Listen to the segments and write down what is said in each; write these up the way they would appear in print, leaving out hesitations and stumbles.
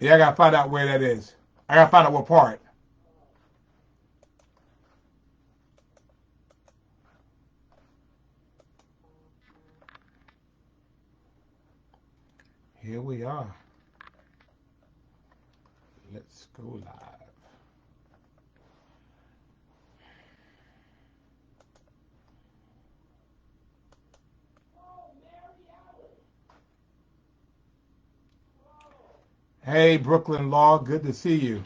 Yeah, I gotta find out where that is. I gotta find out what part. Here we are. Let's go live. Hey, Brooklyn Law, good to see you.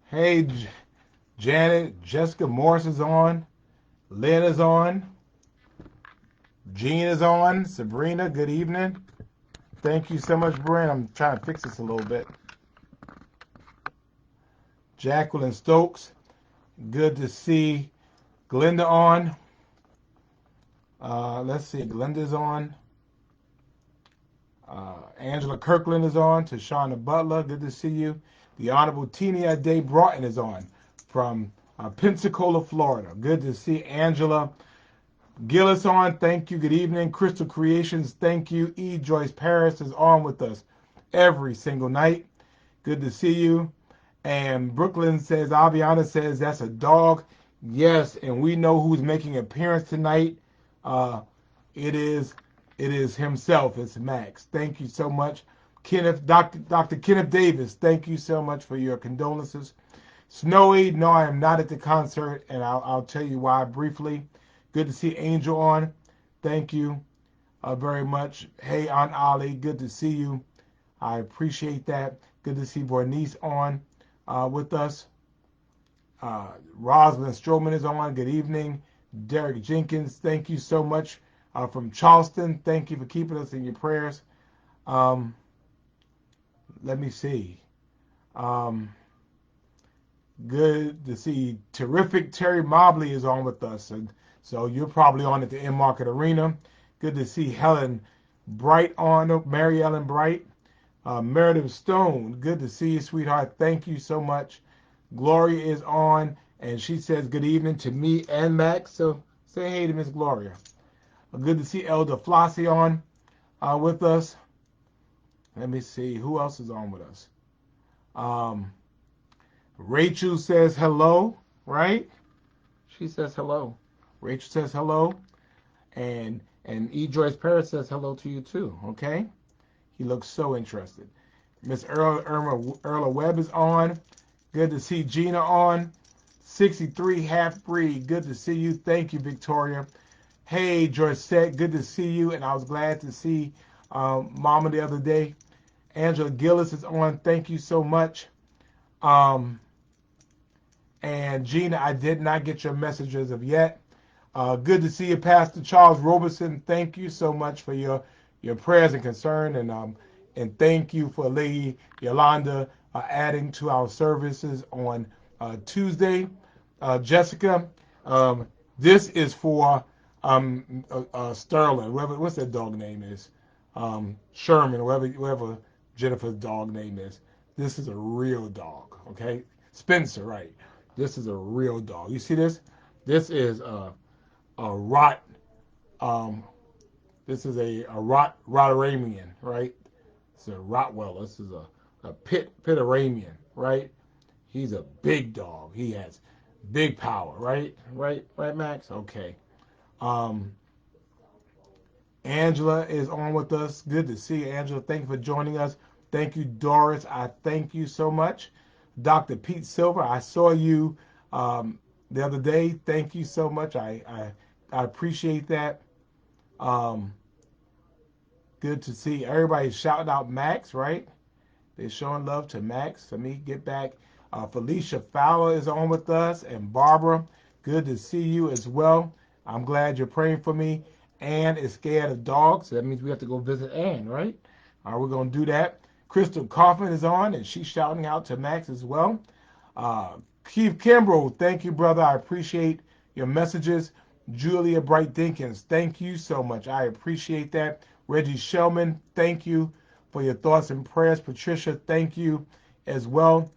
Hey, Janet, Jessica Morris is on. Lynn is on. Jean is on. Sabrina, good evening. Thank you so much, Brent. I'm trying to fix this a little bit. Jacqueline Stokes, good to see Glenda on. Let's see, Glenda's on. Angela Kirkland is on. Tashana Butler, good to see you. The Honorable Tina Day Broughton is on from Pensacola, Florida. Good to see Angela Gillis on. Thank you. Good evening. Crystal Creations, thank you. E. Joyce Paris is on with us every single night. Good to see you. And Brooklyn says, Aviana says, that's a dog. Yes, and we know who's making an appearance tonight. Uh, it is himself. It's Max. Thank you so much. Dr. Kenneth Davis, thank you so much for your condolences. Snowy, no, I am not at the concert, and I'll tell you why briefly. Good to see Angel on. Thank you very much. Hey, Aunt Ollie, good to see you. I appreciate that. Good to see Bernice on with us. Rosalind Stroman is on. Good evening. Derek Jenkins, thank you so much from Charleston. Thank you for keeping us in your prayers. Um, let me see. Um, Good to see. Terrific Terry Mobley is on with us. And so you're probably on at the In Market Arena. Good to see Helen Bright on, Mary Ellen Bright. Meredith Stone, good to see you, sweetheart. Thank you so much. Gloria is on, and she says good evening to me and Max. So say hey to Miss Gloria. Good to see Elder Flossie on with us. Let me see who else is on with us. Um, Rachel says hello, right? She says hello. Rachel says hello, and E. Joyce Paris says hello to you too. Okay, he looks so interested. Miss Erla Webb is on. Good to see Gina on. 63 half breed. Good to see you. Thank you, Victoria. Hey, Georgette. Good to see you. And I was glad to see Mama the other day. Angela Gillis is on. Thank you so much. Um, and Gina, I did not get your message as of yet. Good to see you, Pastor Charles Roberson. Thank you so much for your prayers and concern, and thank you for Lady Yolanda adding to our services on Tuesday. Jessica, this is for Sterling, what's that dog name is, Sherman, whoever Jennifer's dog name is. This is a real dog, okay? Spencer, right? This is a real dog. You see this? This is a rot. Um, this is a Rotteramian, right? It's a Rottweiler. This is a Pitteramian, right? He's a big dog. He has big power, right? Right, Max. Okay. Um, Angela is on with us. Good to see you, Angela. Thank you for joining us. Thank you, Doris. I thank you so much. Dr. Pete Silver, I saw you the other day. Thank you so much. I appreciate that. Um, Good to see everybody shouting out Max, right? They're showing love to Max. Let me get back. Felicia Fowler is on with us, and Barbara, good to see you as well. I'm glad you're praying for me. Ann is scared of dogs. So that means we have to go visit Ann, right? All right, we're going to do that. Crystal Coffin is on, and she's shouting out to Max as well. Keith Kimbrough, thank you, brother. I appreciate your messages. Julia Bright Dinkins, thank you so much. I appreciate that. Reggie Shellman, thank you for your thoughts and prayers. Patricia, thank you as well.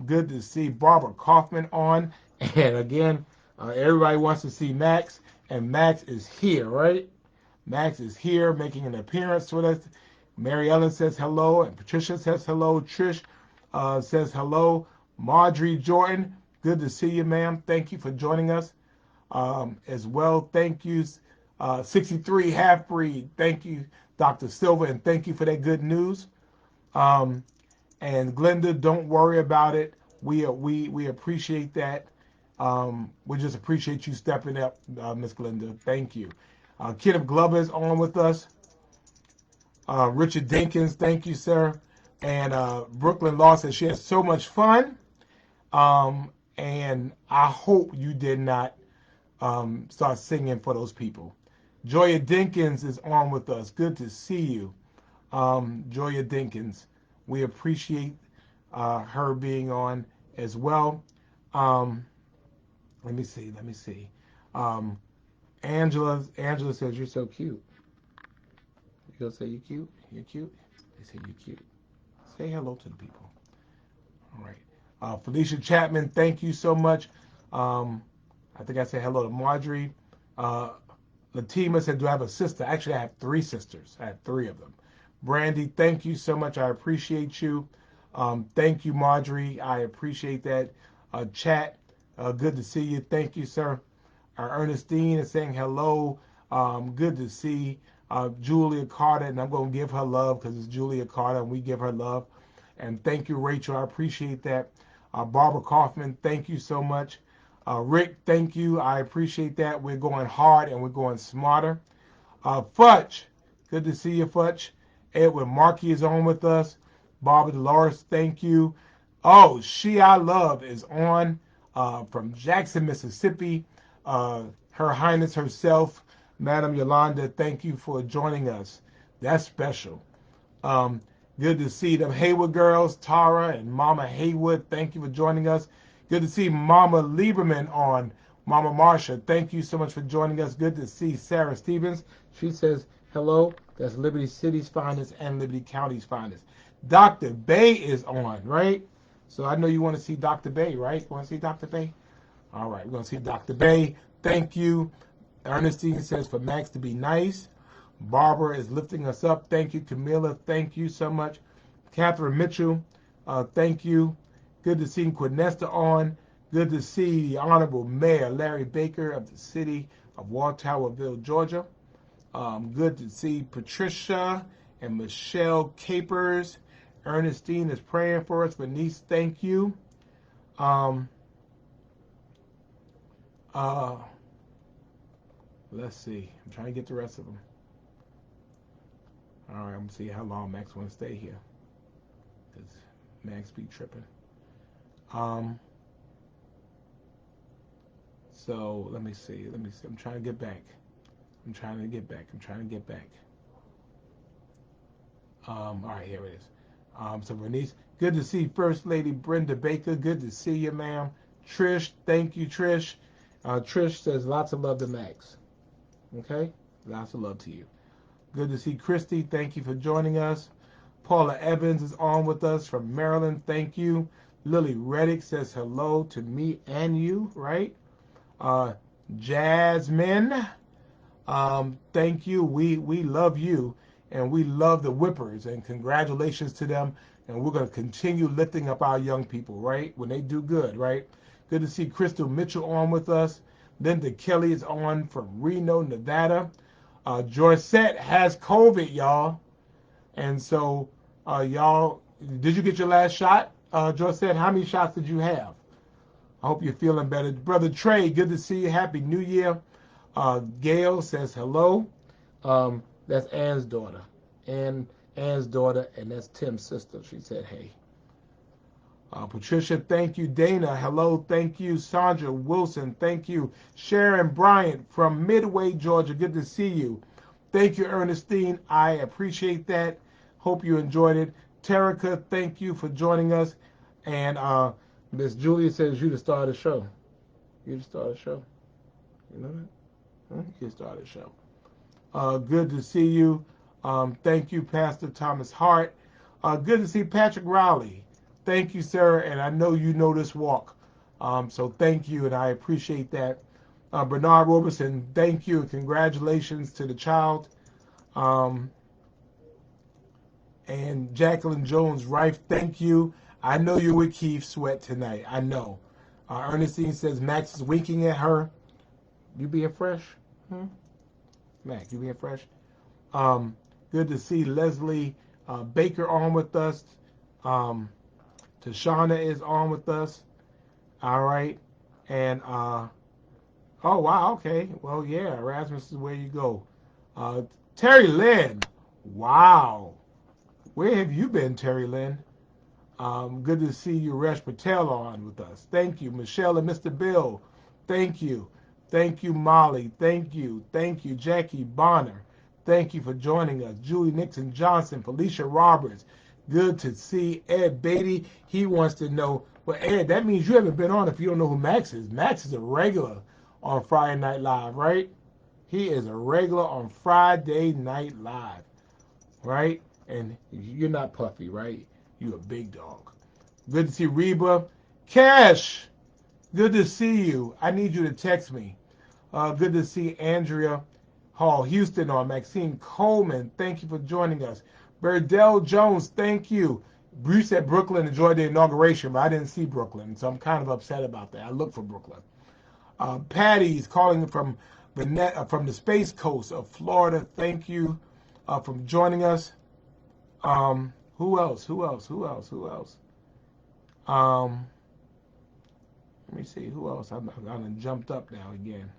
Good to see Barbara Kaufman on. And again, everybody wants to see Max, and Max is here, right? Max is here making an appearance with us. Mary Ellen says hello, and Patricia says hello. Trish says hello. Marjorie Jordan, good to see you, ma'am. Thank you for joining us as well. Thank you, 63 Half Breed. Thank you, Dr. Silva, and thank you for that good news. And Glenda, don't worry about it. We appreciate that. We just appreciate you stepping up, Miss Glenda. Thank you. Kenneth Glover is on with us. Richard Dinkins, thank you, sir. And Brooklyn Law says she has so much fun. And I hope you did not start singing for those people. Joya Dinkins is on with us. Good to see you, Joya Dinkins. We appreciate her being on as well. Let me see. Angela says you're so cute. You gonna say you're cute? You're cute? They say you're cute. Say hello to the people. All right. Felicia Chapman, thank you so much. I think I said hello to Marjorie. Latima said, do I have a sister? Actually, I have 3 sisters. I have 3 of them. Brandy, thank you so much. I appreciate you. Thank you, Marjorie. I appreciate that. Chat, good to see you. Thank you, sir. Ernestine is saying hello. Good to see Julia Carter, and I'm going to give her love because it's Julia Carter, and we give her love. And thank you, Rachel. I appreciate that. Barbara Kaufman, thank you so much. Rick, thank you. I appreciate that. We're going hard and we're going smarter. Futch, good to see you, Futch. Edwin Markey is on with us. Barbara Dolores, thank you. Oh, She I Love is on from Jackson, Mississippi. Her Highness herself, Madam Yolanda, thank you for joining us. That's special. Good to see them Haywood girls, Tara and Mama Haywood. Thank you for joining us. Good to see Mama Lieberman on. Mama Marsha, thank you so much for joining us. Good to see Sarah Stevens. She says hello. That's Liberty City's finest and Liberty County's finest. Dr. Bay is on, right? So I know you want to see Dr. Bay, right? You want to see Dr. Bay? All right, we're going to see Dr. Bay. Thank you. Ernestine says for Max to be nice. Barbara is lifting us up. Thank you, Camilla. Thank you so much. Catherine Mitchell, thank you. Good to see Quinesta on. Good to see the Honorable Mayor Larry Baker of the city of Waltowerville, Georgia. Good to see Patricia and Michelle Capers. Ernestine is praying for us. Bernice, thank you. Let's see. I'm trying to get the rest of them. All right, I'm gonna see how long Max want to stay here. Cause Max be tripping. So let me see. I'm trying to get back. All right, here it is. So Bernice, good to see First Lady Brenda Baker. Good to see you, ma'am. Trish, thank you, Trish. Trish says lots of love to Max. Okay, lots of love to you. Good to see Christy. Thank you for joining us. Paula Evans is on with us from Maryland. Thank you. Lily Reddick says hello to me and you, right? Jasmine, thank you. We love you, and we love the Whippers, and congratulations to them. And we're going to continue lifting up our young people, right? When they do good, right? Good to see Crystal Mitchell on with us. Linda Kelly is on from Reno, Nevada. Joycette has COVID, y'all. And so, y'all, did you get your last shot? Joycette, how many shots did you have? I hope you're feeling better. Brother Trey, good to see you. Happy New Year. Gail says hello. That's Ann's daughter. Ann's daughter, and that's Tim's sister. She said hey. Patricia, thank you. Dana, hello, thank you. Sandra Wilson, thank you. Sharon Bryant from Midway, Georgia, good to see you. Thank you, Ernestine. I appreciate that. Hope you enjoyed it. Terica, thank you for joining us. And Miss Julia says you to start the show. You to start the show. You know that? Huh? You start the show. Good to see you. Thank you, Pastor Thomas Hart. Good to see Patrick Rowley. Thank you, sir, and I know you know this walk. So thank you, and I appreciate that. Bernard Roberson, thank you, and congratulations to the child. Um, and Jacqueline Jones Rife, thank you. I know you're with Keith Sweat tonight. I know. Ernestine says Max is winking at her. You being fresh? Max, you being fresh? Um, Good to see Leslie Baker on with us. Um, Tashana is on with us. All right. And, oh, wow. Okay. Well, yeah. Erasmus is where you go. Terry Lynn. Wow. Where have you been, Terry Lynn? Good to see you, Resh Patel, on with us. Thank you. Michelle and Mr. Bill. Thank you. Thank you, Molly. Thank you. Thank you, Jackie Bonner. Thank you for joining us. Julie Nixon Johnson, Felicia Roberts. Good to see Ed Beatty. He wants to know, well, Ed, that means you haven't been on if you don't know who Max is. Max is a regular on Friday Night Live, right? He is a regular on Friday Night Live, right? And you're not puffy, right? You a big dog. Good to see Reba. Cash, good to see you. I need you to text me. Good to see Andrea Hall Houston on. Maxine Coleman, thank you for joining us. Burdell Jones, thank you. Bruce at Brooklyn enjoyed the inauguration, but I didn't see Brooklyn, so I'm kind of upset about that. I look for Brooklyn. Patty's calling from the Space Coast of Florida. Thank you for joining us. Who else? Let me see. Who else? I'm jumped up now again.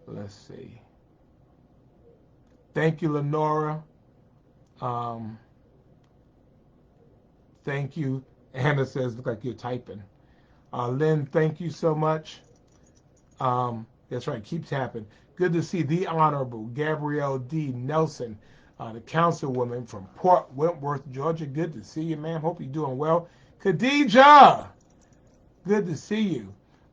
Let's see. Thank you, Lenora. Thank you. Anna says, look like you're typing. Lynn, thank you so much. That's right. Keep tapping. Good to see the Honorable Gabrielle D. Nelson, the councilwoman from Port Wentworth, Georgia. Good to see you, ma'am. Hope you're doing well. Khadijah, good to see you.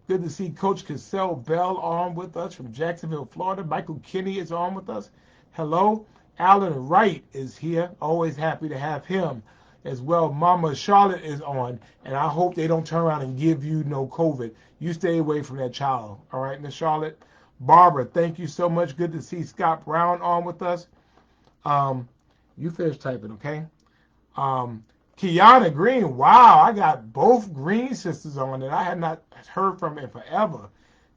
Good to see Coach Cassell Bell on with us from Jacksonville, Florida. Michael Kinney is on with us. Hello. Alan Wright is here. Always happy to have him as well. Mama Charlotte is on, and I hope they don't turn around and give you no COVID. You stay away from that child. All right, Miss Charlotte. Barbara, thank you so much. Good to see Scott Brown on with us. You finish typing, okay? Kiana Green, wow, I got both Green sisters on that I had not heard from in forever.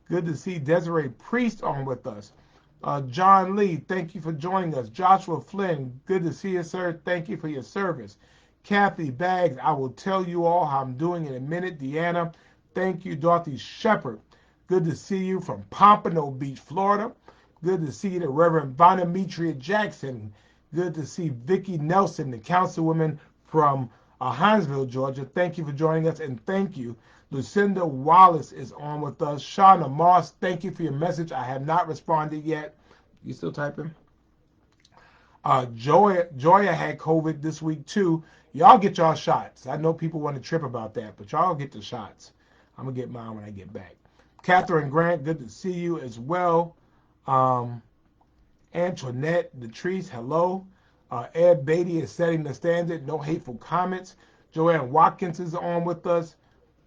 Good to see Desiree Priest on with us. John Lee, thank you for joining us. Joshua Flynn, good to see you, sir. Thank you for your service. Kathy Baggs, I will tell you all how I'm doing in a minute. Deanna, thank you. Dorothy Shepard, good to see you from Pompano Beach, Florida. Good to see you, the Reverend Bonametria Jackson. Good to see Vicki Nelson, the councilwoman from Hinesville, Georgia. Thank you for joining us, and thank you. Lucinda Wallace is on with us. Shauna Moss, thank you for your message. I have not responded yet. You still typing? Joya had COVID this week too. Y'all get y'all shots. I know people want to trip about that, but y'all get the shots. I'm gonna get mine when I get back. Catherine Grant, good to see you as well. Antoinette Latrice, hello. Ed Beatty is setting the standard. No hateful comments. Joanne Watkins is on with us.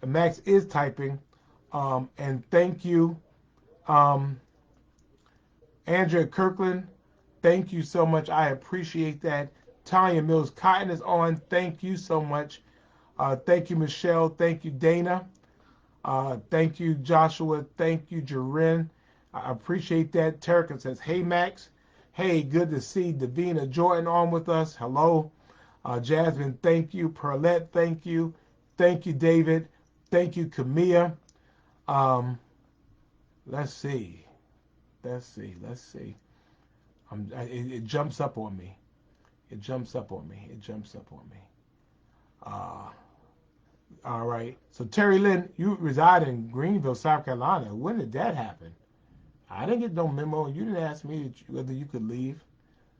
Max is typing. And thank you. Andrea Kirkland, thank you so much. I appreciate that. Tanya Mills Cotton is on. Thank you so much. Thank you, Michelle. Thank you, Dana. Thank you, Joshua. Thank you, Jaren. I appreciate that. Terica says, hey, Max. Hey, good to see Davina Jordan on with us. Hello. Jasmine, thank you. Perlette, thank you. Thank you, David. Thank you, Camilla. Let's see. It jumps up on me. All right. So Terry Lynn, you reside in Greenville, South Carolina. When did that happen? I didn't get no memo. You didn't ask me whether you could leave.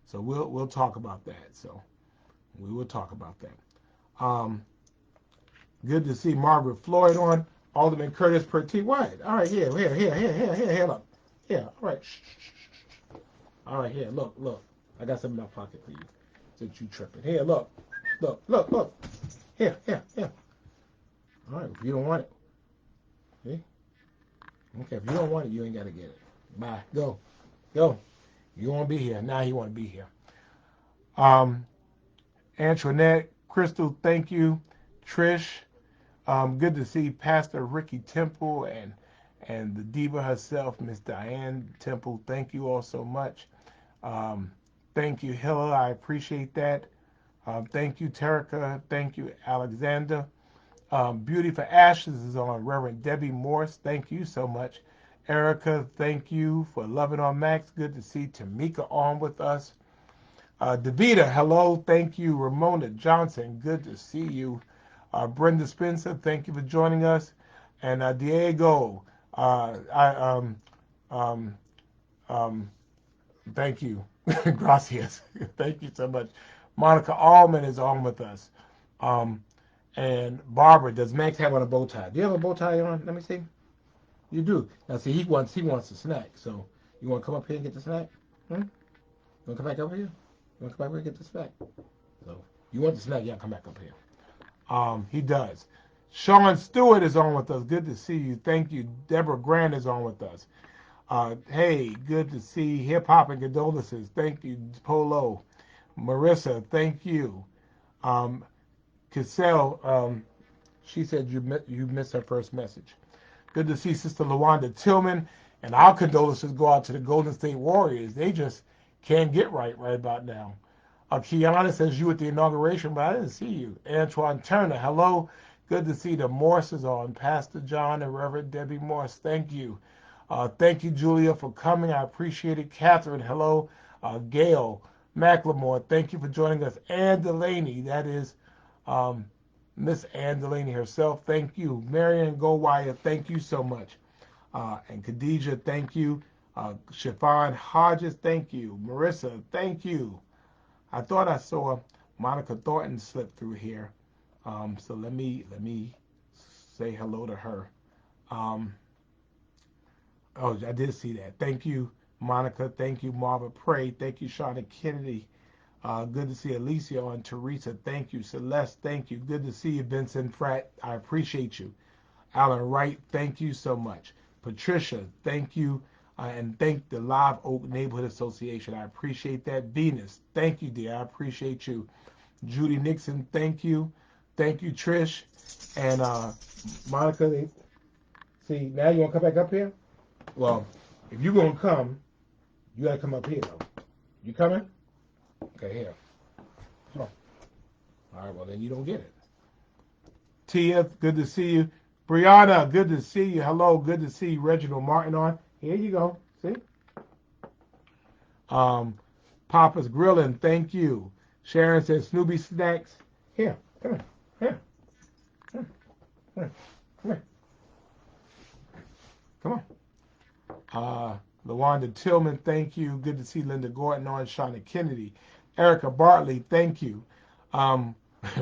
So we'll talk about that. So we will talk about that. Good to see Margaret Floyd on. Alderman Curtis Pertee. What? All right, here, look. Yeah, all right. Shh. All right, here, look. I got something in my pocket for you. Since you tripping. Here, look. Here. All right, if you don't want it. See? Okay, if you don't want it, you ain't got to get it. Bye. Go. Go. You want to be here. Now he want to be here. Um, Antoinette, Crystal, thank you. Trish, good to see Pastor Ricky Temple and the diva herself, Miss Diane Temple. Thank you all so much. Um, thank you, Hilla. I appreciate that. Thank you, Terica. Thank you, Alexander. Beauty for Ashes is on Reverend Debbie Morse. Thank you so much. Erica, thank you for loving on Max. Good to see Tamika on with us. Davita, hello. Thank you. Ramona Johnson, good to see you. Brenda Spencer, thank you for joining us. And Diego, um, um, thank you. Gracias. Thank you so much. Monica Allman is on with us. Um, and Barbara, does Max have on a bow tie? Do you have a bow tie on? Let me see. You do. Now see, he wants a snack. So you want to come up here and get the snack? Hmm? You want to come back over here? You want to come back here and get the snack? So you want the snack? Yeah, come back up here. He does. Sean Stewart is on with us. Good to see you. Thank you. Deborah Grant is on with us. Hey, good to see Hip Hop and Condolences. Thank you, Polo. Marissa, thank you. Um, Cassell, she said you missed her first message. Good to see Sister LaWanda Tillman. And our condolences go out to the Golden State Warriors. They just can't get right about now. Kiana says you at the inauguration, but I didn't see you. Antoine Turner, hello. Good to see the Morses on. Pastor John and Reverend Debbie Morse, thank you. Thank you, Julia, for coming. I appreciate it. Catherine, hello. Gail McLemore, thank you for joining us. Ann Delaney, that is um, Miss Ann Delaney herself, thank you. Marion Goldwire, thank you so much. And Khadijah, thank you. Chiffon Hodges, thank you. Marissa, thank you. I thought I saw Monica Thornton slip through here. So let me say hello to her. Um, oh, I did see that. Thank you, Monica. Thank you, Marva Pray. Thank you, Shauna Kennedy. Good to see Alicia and Teresa. Thank you. Celeste, thank you. Good to see you, Vincent Pratt. I appreciate you. Alan Wright, thank you so much. Patricia, thank you. And thank the Live Oak Neighborhood Association. I appreciate that. Venus, thank you, dear. I appreciate you. Judy Nixon, thank you. Thank you, Trish. And Monica, see, now you want to come back up here? Well, if you're going to come, you got to come up here, though. You coming? Okay, here. Come on. All right, well, then you don't get it. Tia, good to see you. Brianna, good to see you. Hello, good to see Reginald Martin on. Here you go. See? Papa's Grilling, thank you. Sharon says Snoopy Snacks. Here, come here. Here. Come here. Come on. LaWanda Tillman, thank you. Good to see Linda Gordon on. Shauna Kennedy. Erica Bartley, thank you.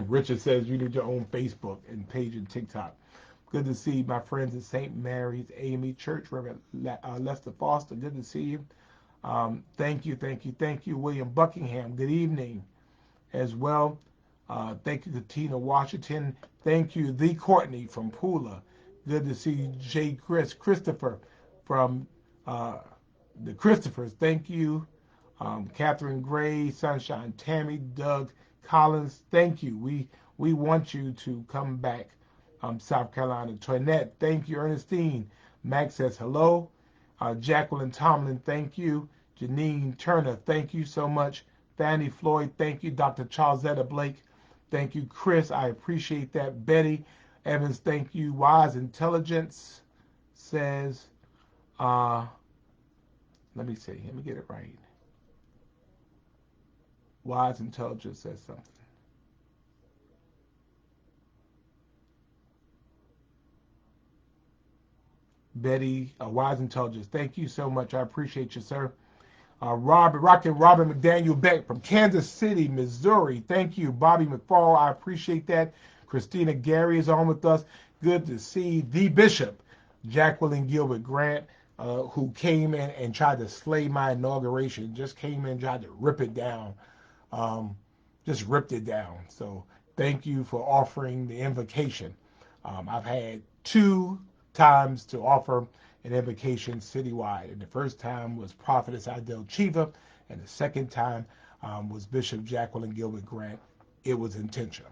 Richard says you need your own Facebook and page and TikTok. Good to see my friends at St. Mary's AME Church, Reverend Lester Foster. Good to see you. Thank you. William Buckingham, good evening as well. Thank you to Tina Washington. Thank you, The Courtney from Pula. Good to see Jay Christopher from the Christophers. Thank you. Catherine Gray, Sunshine Tammy, Doug Collins. Thank you. We want you to come back. South Carolina. Toinette, thank you. Ernestine. Max says hello. Jacqueline Tomlin, thank you. Janine Turner, thank you so much. Fanny Floyd, thank you. Dr. Charlesetta Blake, thank you. Chris, I appreciate that. Betty Evans, thank you. Wise Intelligence says, let me see, let me get it right. Wise Intelligence says something. Betty, Wise Intelligence, thank you so much. I appreciate you, sir. Robin McDaniel Beck from Kansas City, Missouri. Thank you. Bobby McFall, I appreciate that. Christina Gary is on with us. Good to see the Bishop, Jacqueline Gilbert Grant, who came in and tried to slay my inauguration. Just came in and tried to rip it down. Just ripped it down. So thank you for offering the invocation. I've had 2 times to offer and invocation citywide. And the first time was Prophetess Idel Chiva, and the second time was Bishop Jacqueline Gilbert Grant. It was intentional.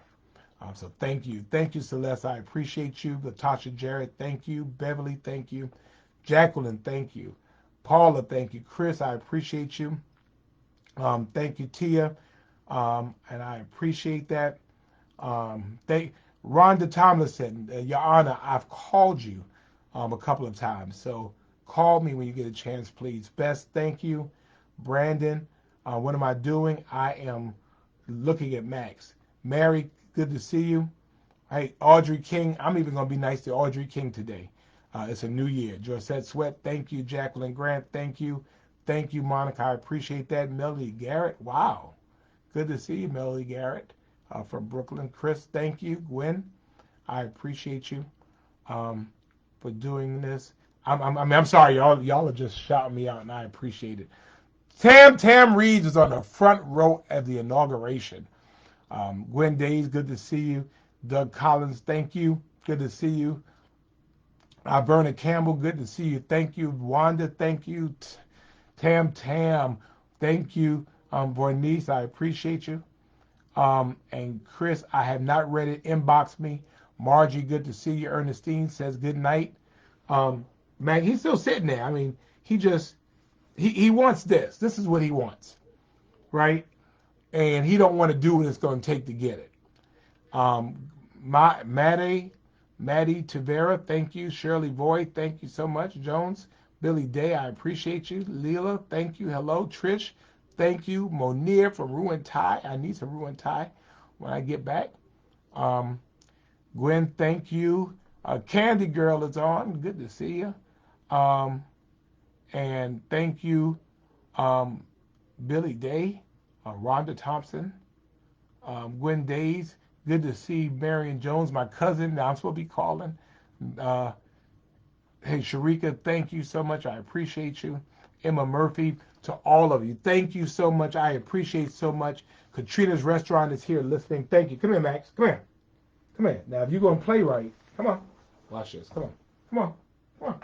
So thank you. Thank you, Celeste. I appreciate you. Latasha Jarrett, thank you. Beverly, thank you. Jacqueline, thank you. Paula, thank you. Chris, I appreciate you. Thank you, Tia. And I appreciate that. Rhonda Tomlinson, Your Honor, I've called you a couple of times. So call me when you get a chance, please. Best, thank you. Brandon, what am I doing? I am looking at Max. Mary, good to see you. Hey, Audrey King, I'm even going to be nice to Audrey King today. It's a new year. Josette Sweat, thank you. Jacqueline Grant, thank you. Thank you, Monica. I appreciate that. Melody Garrett, wow. Good to see you, Melody Garrett from Brooklyn. Chris, thank you. Gwen, I appreciate you for doing this. I'm sorry, y'all are just shouting me out, and I appreciate it. Tam Reeves is on the front row of the inauguration. Gwen Days, good to see you. Doug Collins, thank you. Good to see you. Verna Campbell, good to see you. Thank you. Wanda, thank you. Tam, thank you. Bernice, I appreciate you. And Chris, I have not read it. Inbox me. Margie, good to see you. Ernestine says good night. Man, he's still sitting there. I mean, he wants this. This is what he wants, right? And he don't want to do what it's going to take to get it. Maddie Tavera, thank you. Shirley Boyd, thank you so much. Jones, Billy Day, I appreciate you. Leela, thank you. Hello. Trish, thank you. Monir from Ruin Thai. I need some Ruin Thai when I get back. Gwen, thank you. Candy Girl is on. Good to see you. And thank you, Billy Day, Rhonda Thompson, Gwen Days. Good to see Marion Jones, my cousin. Now I'm supposed to be calling. Hey, Sharika, thank you so much. I appreciate you. Emma Murphy, to all of you, thank you so much. I appreciate so much. Katrina's Restaurant is here listening. Thank you. Come here, Max. Come here. Come here. Now, if you're going to play right, come on. Watch this. Come on. Come on. Come on.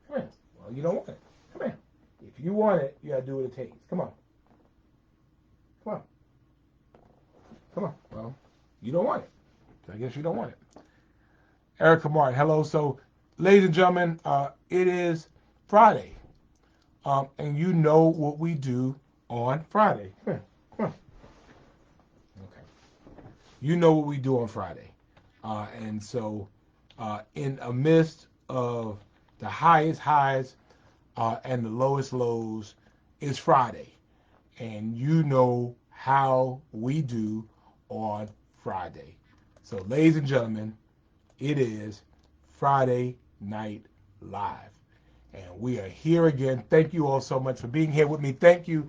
Come here. Well, you don't want it. Come here. If you want it, you got to do what it takes. Come on. Come on. Come on. Well, you don't want it. So I guess you don't want it. Erica Martin, hello. So, ladies and gentlemen, it is Friday. And you know what we do on Friday. Come here. Come on. Okay. You know what we do on Friday. And so, in a midst of the highest highs and the lowest lows, it's Friday. And you know how we do on Friday. So, ladies and gentlemen, it is Friday Night Live. And we are here again. Thank you all so much for being here with me. Thank you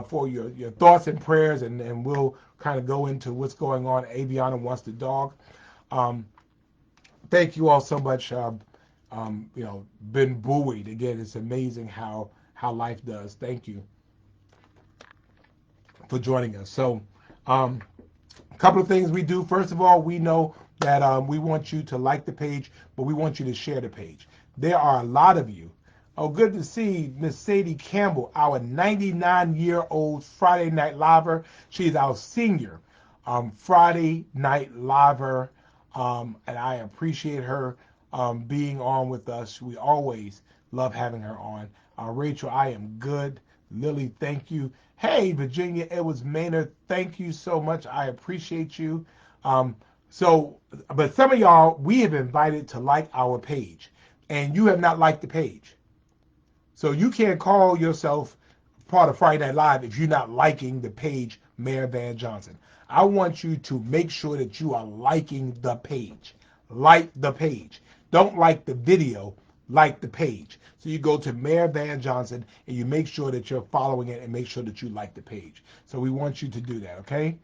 for your thoughts and prayers. And we'll kind of go into what's going on. Aviana wants the dog. Thank you all so much. Been buoyed. Again, it's amazing how life does. Thank you for joining us. So, a couple of things we do. First of all, we know that we want you to like the page, but we want you to share the page. There are a lot of you. Oh, good to see Miss Sadie Campbell, our 99-year-old Friday Night Liver. She's our senior Friday Night Liver, and I appreciate her being on with us. We always love having her on. Rachel, I am good. Lily, thank you. Hey, Virginia Edwards Maynard, thank you so much. I appreciate you. But some of y'all, we have invited to like our page, and you have not liked the page. So you can't call yourself part of Friday Night Live if you're not liking the page, Mayor Van Johnson. I want you to make sure that you are liking the page. Like the page. Don't like the video, like the page. So you go to Mayor Van Johnson and you make sure that you're following it and make sure that you like the page. So we want you to do that, okay?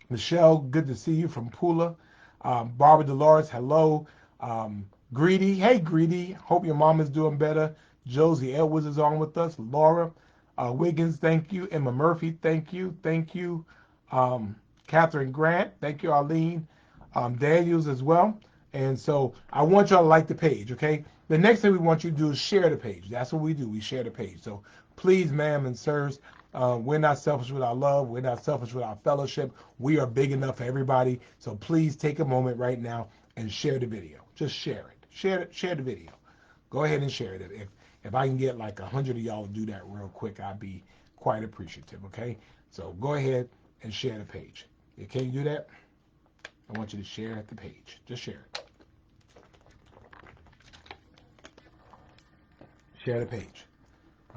Michelle, good to see you from Pula. Barbara Dolores, hello. Greedy, hey Greedy, hope your mom is doing better. Josie Edwards is on with us. Laura Wiggins, thank you. Emma Murphy, thank you. Thank you. Catherine Grant, thank you. Arlene Daniels as well. And so I want y'all to like the page, okay? the next thing we want you to do is share the page. That's what we do. We share the page. So please, ma'am and sirs, we're not selfish with our love. We're not selfish with our fellowship. We are big enough for everybody. So please take a moment right now and share the video. Just share it. Share the video. Go ahead and share it. If I can get like 100 of y'all to do that real quick, I'd be quite appreciative, okay? So go ahead and share the page. Can you do that? I want you to share the page. Just share it. Share the page.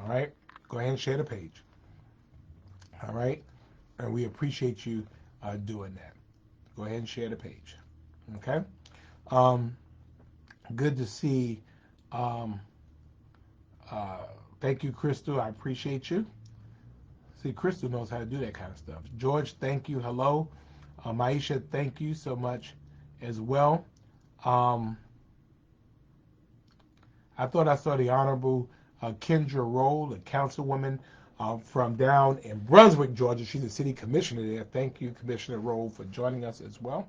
All right? Go ahead and share the page. All right? And we appreciate you doing that. Go ahead and share the page. Okay? Good to see. Thank you, Crystal. I appreciate you. See, Crystal knows how to do that kind of stuff. George, thank you. Hello. Maisha, thank you so much as well. I thought I saw the Honorable Kendra Roll, a councilwoman from down in Brunswick, Georgia. She's a city commissioner there. Thank you, Commissioner Roll, for joining us as well.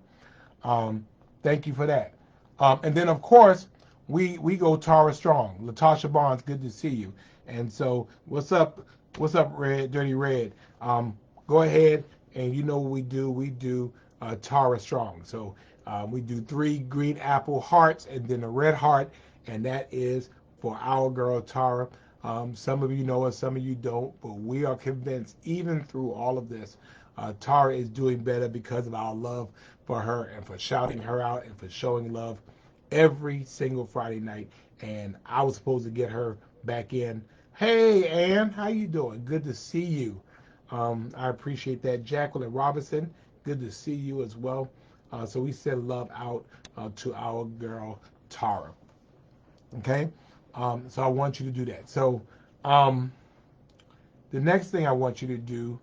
Thank you for that. And then, of course, we go Tara Strong. Latasha Barnes, good to see you. And so, what's up, Red, Dirty Red? Go ahead, and you know what we do. We do Tara Strong. So we do 3 green apple hearts and then a red heart, and that is for our girl Tara. Some of you know us, some of you don't, but we are convinced, even through all of this, Tara is doing better because of our love for her and for shouting her out and for showing love every single Friday night. And I was supposed to get her back in. Hey, Ann, how you doing? Good to see you. I appreciate that. Jacqueline Robinson, good to see you as well. So we send love out to our girl Tara. Okay? So I want you to do that. So the next thing I want you to do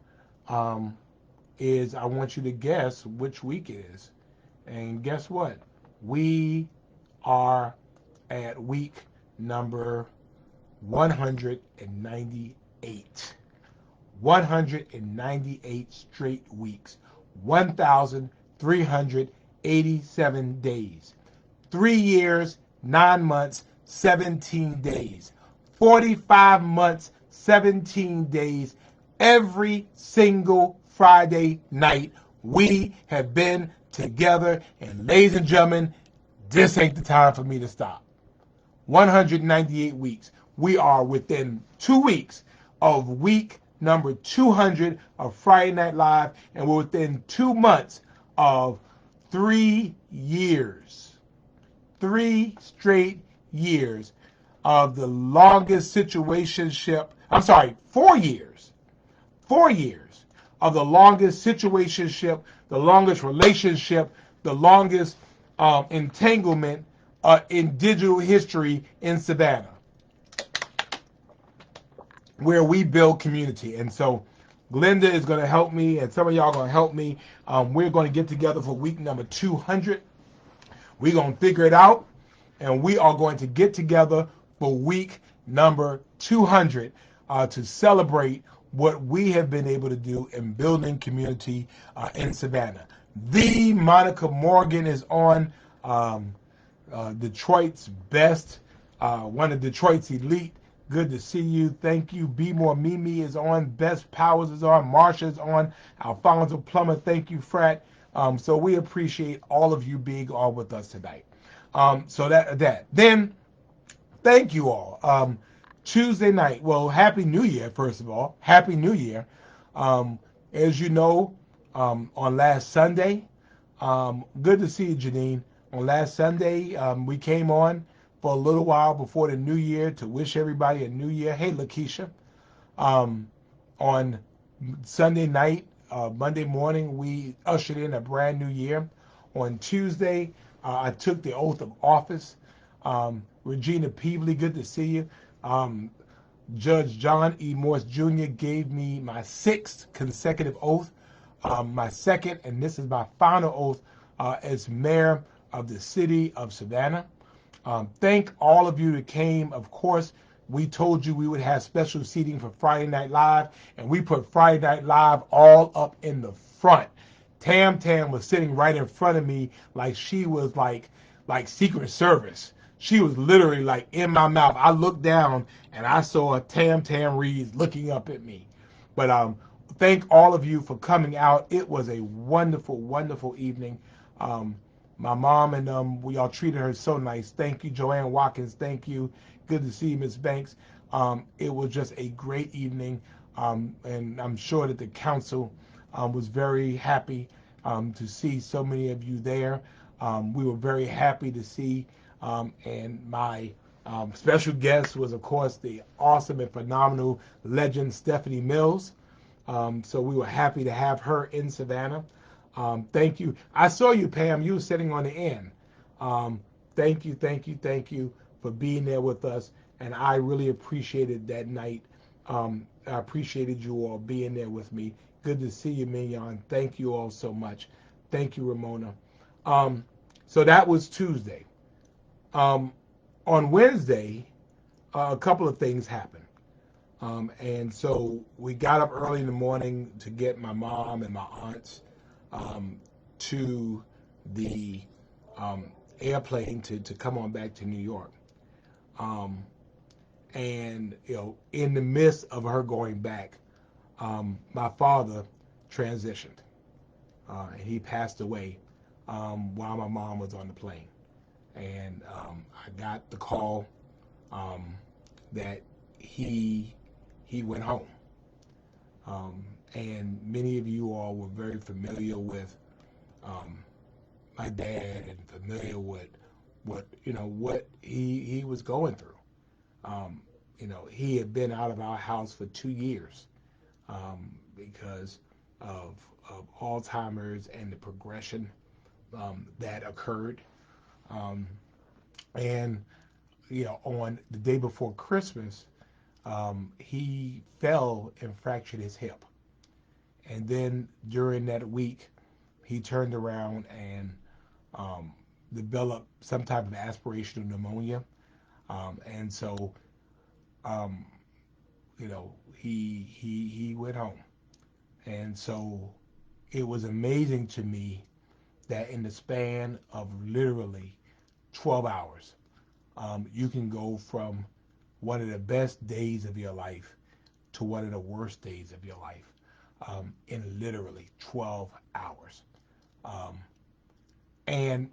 is I want you to guess which week it is. And guess what? We are at week number 198. 198 straight weeks. 1,387 days. 3 years, 9 months, 17 days. 45 months, 17 days. Every single Friday night, we have been together. And ladies and gentlemen, this ain't the time for me to stop. 198 weeks. We are within 2 weeks of week number 200 of Friday Night Live, and we're within 2 months of 3 years. 3 straight years of the longest situationship. I'm sorry, 4 years. 4 years of the longest situationship, the longest relationship, the longest entanglement in digital history in Savannah, where we build community. And so Glenda is going to help me, and some of y'all are going to help me. We're going to get together for week number 200. We're going to figure it out, and we are going to get together for week number 200 to celebrate what we have been able to do in building community in Savannah. The Monica Morgan is on, Detroit's best, one of Detroit's elite. Good to see you. Thank you. Be More Mimi is on. Best Powers is on. Marsha is on. Alfonso Plummer, thank you, Frat. So we appreciate all of you being on with us tonight. So that. Then, thank you all. Tuesday night. Well, Happy New Year, first of all. Happy New Year. As you know, on last Sunday, good to see you, Janine. On last Sunday, we came on for a little while before the new year to wish everybody a new year. Hey, Lakeisha. On Sunday night, Monday morning, we ushered in a brand new year. On Tuesday, I took the oath of office. Regina Peevely, good to see you. Judge John E. Morse Jr. gave me my 6th consecutive oath, my second, and this is my final oath as mayor of the city of Savannah. Thank all of you that came. Of course, we told you we would have special seating for Friday Night Live, and we put Friday Night Live all up in the front. Tam was sitting right in front of me like she was like Secret Service. She was literally like in my mouth. I looked down and I saw Tam Tam Reeves looking up at me. But thank all of you for coming out. It was a wonderful, wonderful evening. Um, my mom and we all treated her so nice. Thank you, Joanne Watkins. Thank you. Good to see you, Miss Banks. It was just a great evening, and I'm sure that the council was very happy to see so many of you there. We were very happy to see, and my special guest was, of course, the awesome and phenomenal legend Stephanie Mills. So we were happy to have her in Savannah. Thank you. I saw you, Pam. You were sitting on the end. Um, thank you, thank you, thank you for being there with us. And I really appreciated that night. I appreciated you all being there with me. Good to see you, Mignon. Thank you all so much. Thank you, Ramona. Um, so that was Tuesday. Um, on Wednesday, a couple of things happened. And so we got up early in the morning to get my mom and my aunts um, to the um, airplane to come on back to New York. Um, and, in the midst of her going back, my father transitioned and he passed away while my mom was on the plane. And I got the call um, that he he went home. And many of you all were very familiar with um, my dad and familiar with what he was going through. Um, he had been out of our house for 2 years because of Alzheimer's and the progression that occurred. Um, and on the day before Christmas, he fell and fractured his hip. And then during that week, he turned around and um, developed some type of aspirational pneumonia. And so, um, he went home. And so it was amazing to me that in the span of literally 12 hours, you can go from one of the best days of your life to one of the worst days of your life in literally 12 hours. Um, and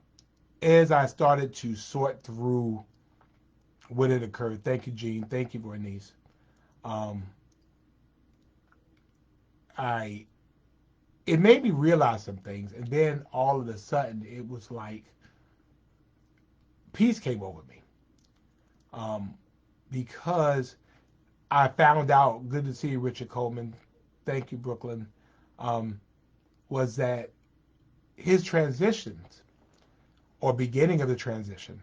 as I started to sort through what had occurred, thank you, Gene, thank you, Bernice. Um, I it made me realize some things, and then all of a sudden, it was like peace came over me um, because I found out. Good to see you, Richard Coleman. Thank you, Brooklyn. Um, was that his transitions or beginning of the transition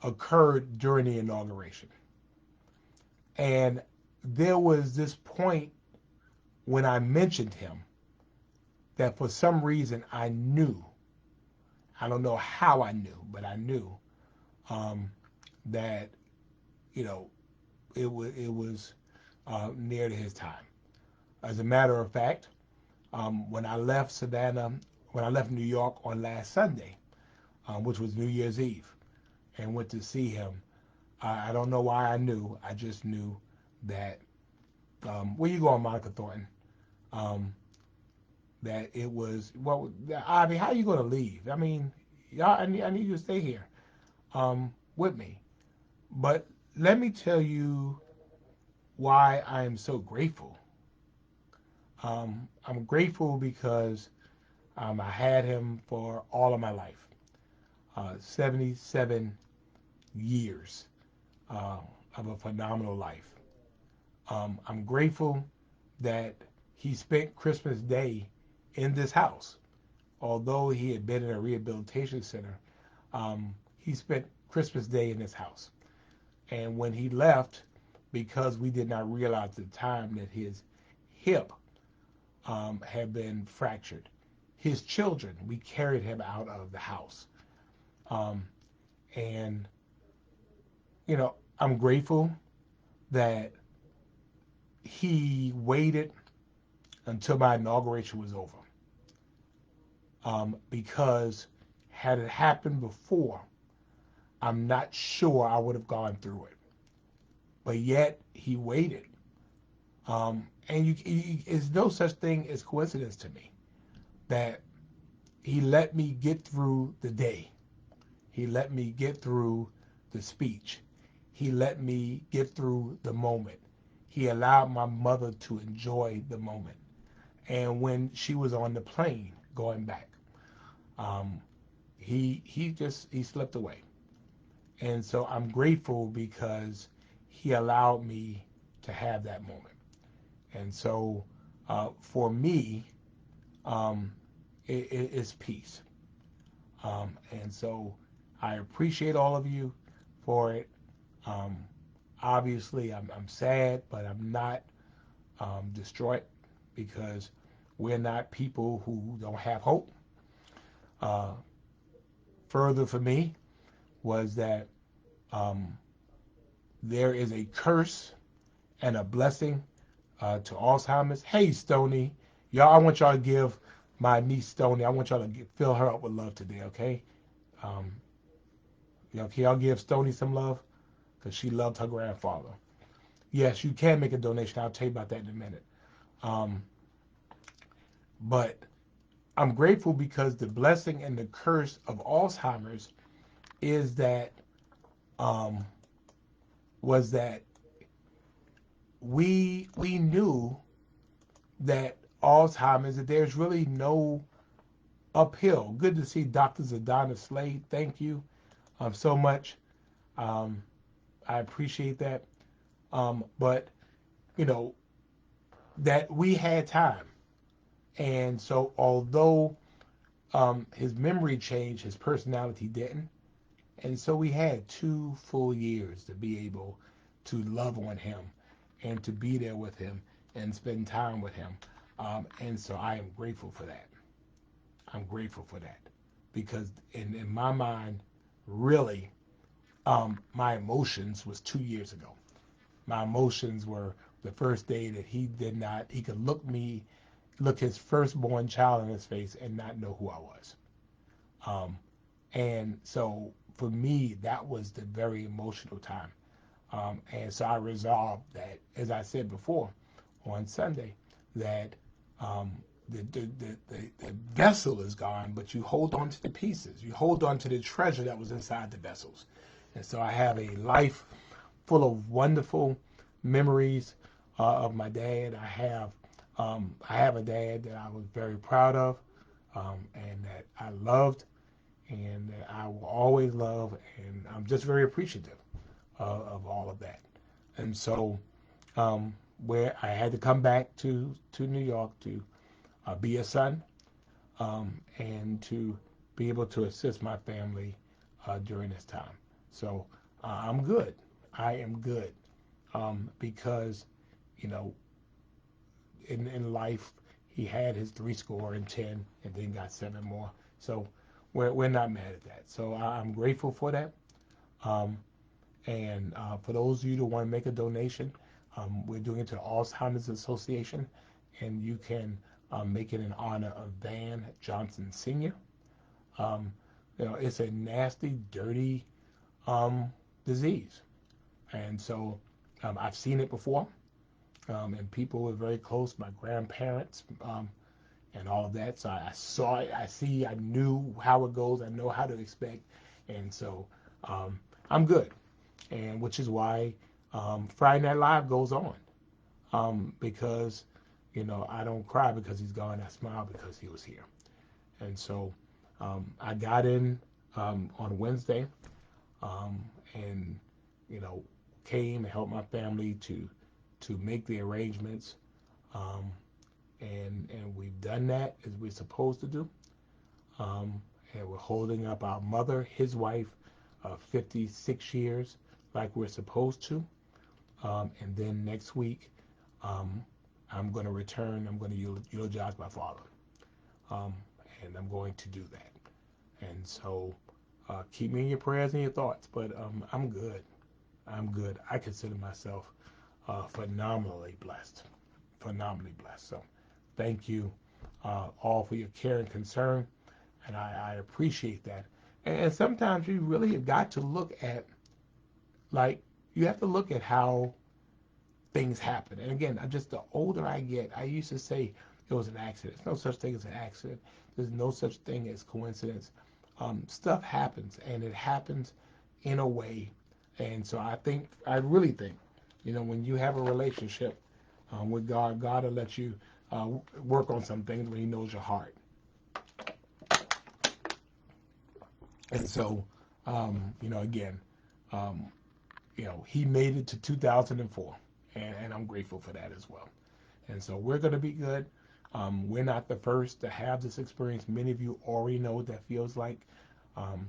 occurred during the inauguration. And there was this point when I mentioned him that for some reason I knew, I don't know how I knew, but I knew um, that, you know, it was near to his time. As a matter of fact, when I left Savannah, when I left New York on last Sunday, which was New Year's Eve, and went to see him, I don't know why I knew. I just knew that where you going, Monica Thornton? Um, that it was I mean, how are you going to leave? I mean, y'all, I need you to stay here with me. But let me tell you why I am so grateful. I'm grateful because I had him for all of my life, 77 years uh, of a phenomenal life. I'm grateful that he spent Christmas Day in this house. Although he had been in a rehabilitation center, he spent Christmas Day in this house. And when he left, because we did not realize at the time that his hip had been fractured, his children, we carried him out of the house. Um, and, I'm grateful that he waited until my inauguration was over. Because had it happened before, I'm not sure I would have gone through it. But yet he waited. And it's no such thing as coincidence to me that he let me get through the day. He let me get through the speech. He let me get through the moment. He allowed my mother to enjoy the moment. And when she was on the plane going back, um, he slipped away. And so I'm grateful because he allowed me to have that moment. And so for me, um, it's peace. And so I appreciate all of you for it. Um, obviously, I'm sad, but I'm not distraught because we're not people who don't have hope. Uh, further for me was that um, there is a curse and a blessing to Alzheimer's. Hey, Stony, y'all, I want y'all to give my niece Stony, I want y'all to fill her up with love today, okay? Um, can y'all give Stony some love? Because she loved her grandfather. Yes, you can make a donation. I'll tell you about that in a minute. Um, but I'm grateful because the blessing and the curse of Alzheimer's is that um, was that we knew that Alzheimer's that there's really no uphill. Good to see Dr. Zadana Slade. Thank you so much. Um, I appreciate that. But you know that we had time, and so although his memory changed, his personality didn't. And so we had 2 full years to be able to love on him and to be there with him and spend time with him. And so I am grateful for that. I'm grateful for that because in my mind, really, my emotions was 2 years ago. My emotions were the first day that he could look his firstborn child in his face and not know who I was. Um, And so for me, that was the very emotional time. And so I resolved that, as I said before on Sunday, that um, the vessel is gone, but you hold on to the pieces. You hold on to the treasure that was inside the vessels. And so I have a life full of wonderful memories of my dad. I have a dad that I was very proud of and that I loved and that I will always love, and I'm just very appreciative of all of that. And so, where I had to come back to New York to be a son and to be able to assist my family during this time. So I'm good. I am good because, you know, in life he had his 3 score and 10 and then got 7 more. So we're not mad at that. So I'm grateful for that. Um, and for those of you that want to make a donation, we're doing it to the Alzheimer's Association, and you can make it in honor of Van Johnson Sr. Um, it's a nasty, dirty disease, and so I've seen it before, and people were very close, my grandparents, and all of that. So I saw it, I knew how it goes, I know how to expect, and so I'm good. And which is why Friday Night Live goes on because I don't cry because he's gone. I smile because he was here. And so I got in on Wednesday um, and you know came and helped my family to make the arrangements. Um, and we've done that as we're supposed to do. Um, and we're holding up our mother, his wife, 56 years, like we're supposed to. And then next week, um, I'm going to return. I'm going to eulogize my father, um, and I'm going to do that. And so, keep me in your prayers and your thoughts. But I'm good. I'm good. I consider myself phenomenally blessed. Phenomenally blessed. So, thank you all for your care and concern, and I appreciate that. And sometimes you really have got to look at, like, you have to look at how things happen. And again, just the older I get, I used to say it was an accident. There's no such thing as an accident. There's no such thing as coincidence. Stuff happens, and it happens in a way. And so I really think, when you have a relationship with God, God will let you work on some things when He knows your heart. And so, again, um, He made it to 2004, and I'm grateful for that as well. And so we're going to be good. We're not the first to have this experience. Many of you already know what that feels like. Um,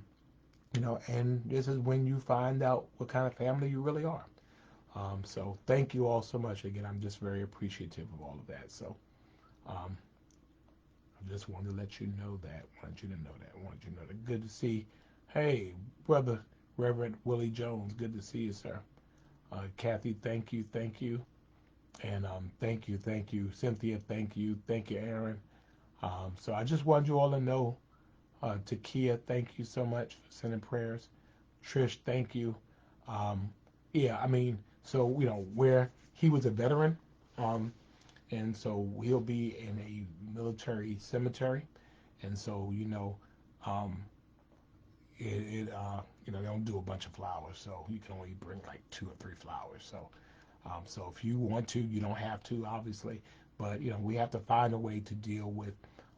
and this is when you find out what kind of family you really are. So thank you all so much. Again, I'm just very appreciative of all of that. So um, I just wanted to let you know that. Wanted you to know that. Wanted you to know that. Good to see. Hey, brother Reverend Willie Jones. Good to see you, sir. Kathy, thank you, thank you. And thank you, Cynthia, thank you, Aaron. So I just wanted you all to know, Takia, thank you so much for sending prayers. Trish, thank you. Um, yeah, I mean, so where he was a veteran, um, and so he'll be in a military cemetery, and so um, they don't do a bunch of flowers, so you can only bring like 2 or 3 flowers. So if you want to, you don't have to, obviously, but we have to find a way to deal with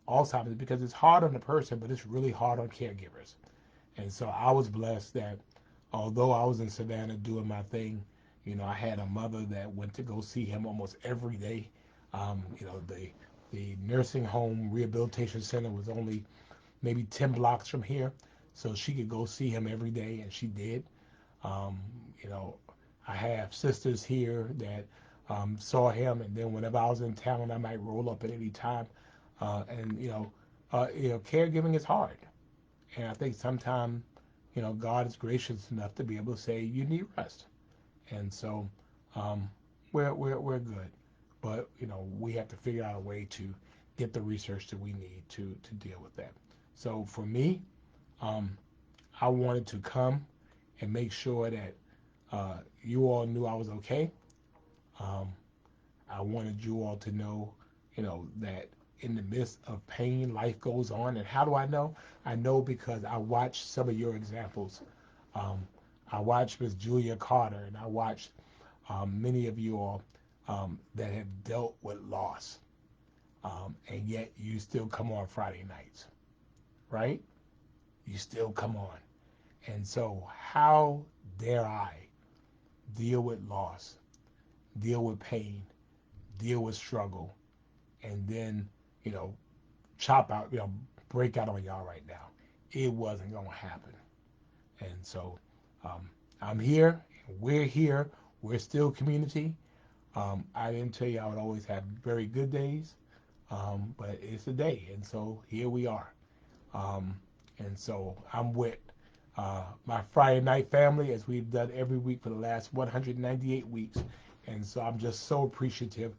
Alzheimer's because it's hard on the person, but it's really hard on caregivers. And so I was blessed that although I was in Savannah doing my thing, I had a mother that went to go see him almost every day. The nursing home rehabilitation center was only maybe 10 blocks from here, so she could go see him every day, and she did. Um, you know, I have sisters here that saw him, and then whenever I was in town, I might roll up at any time. And caregiving is hard, and I think sometimes, God is gracious enough to be able to say you need rest, and so um, we're good, but we have to figure out a way to get the research that we need to deal with that. So for me, um, I wanted to come and make sure that you all knew I was okay. Um, I wanted you all to know, that in the midst of pain, life goes on. And how do I know? I know because I watched some of your examples. Um, I watched Miss Julia Carter, and I watched many of you all that have dealt with loss, and yet you still come on Friday nights, right? You still come on. And so, how dare I deal with loss, deal with pain, deal with struggle, and then, you know, chop out, break out on y'all right now? It wasn't going to happen. And so, I'm here, we're here, we're still community. I didn't tell you I would always have very good days, but it's a day. And so, here we are. Um, and so I'm with my Friday night family as we've done every week for the last 198 weeks. And so I'm just so appreciative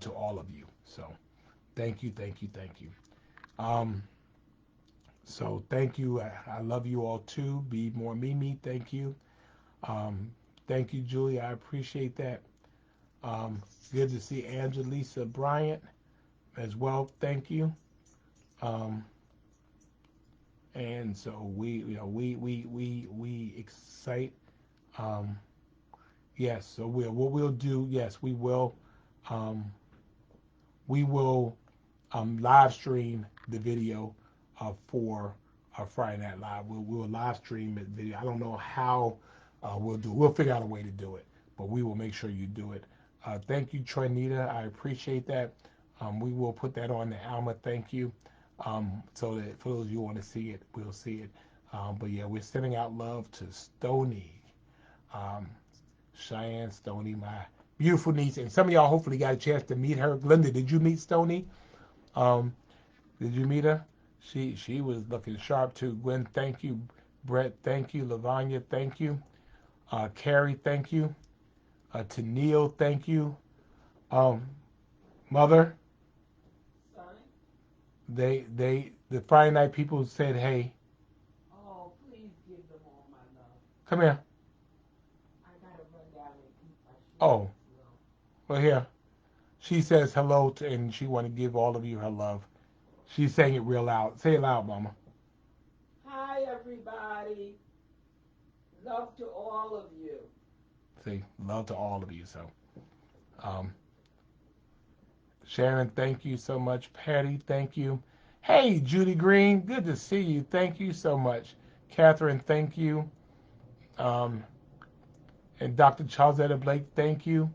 to all of you. So thank you, thank you, thank you. Um, so thank you. I love you all too. Be more Mimi. Thank you. Um, thank you, Julia. I appreciate that. Um, Good to see Angelisa Bryant as well. Thank you. Um, and so we excite. Um, yes, so what we'll do. Yes, um, we will live stream the video for our Friday Night Live. We'll live stream the video. I don't know how we'll do. We'll figure out a way to do it, but we will make sure you do it. Thank you, Trinita. I appreciate that. We will put that on the Alma. Thank you. So that for those of you who want to see it, we'll see it. But yeah, we're sending out love to Stony, um, Cheyenne Stony, my beautiful niece, and some of y'all hopefully got a chance to meet her. Glenda, did you meet Stony? Um, did you meet her? She was looking sharp too. Gwen, thank you. Brett, thank you. Lavanya, thank you. Carrie, thank you. To Neil, thank you. Um, Mother, the Friday night people said, hey. Come here. Oh, well, here. She says hello to, and she want to give all of you her love. She's saying it real loud. Say it loud, Mama. Hi, everybody. Love to all of you. See, love to all of you. So, um, Sharon, thank you so much. Patty, thank you. Hey, Judy Green, good to see you. Thank you so much. Catherine, thank you. Um, and Dr. Charlesetta Blake, thank you.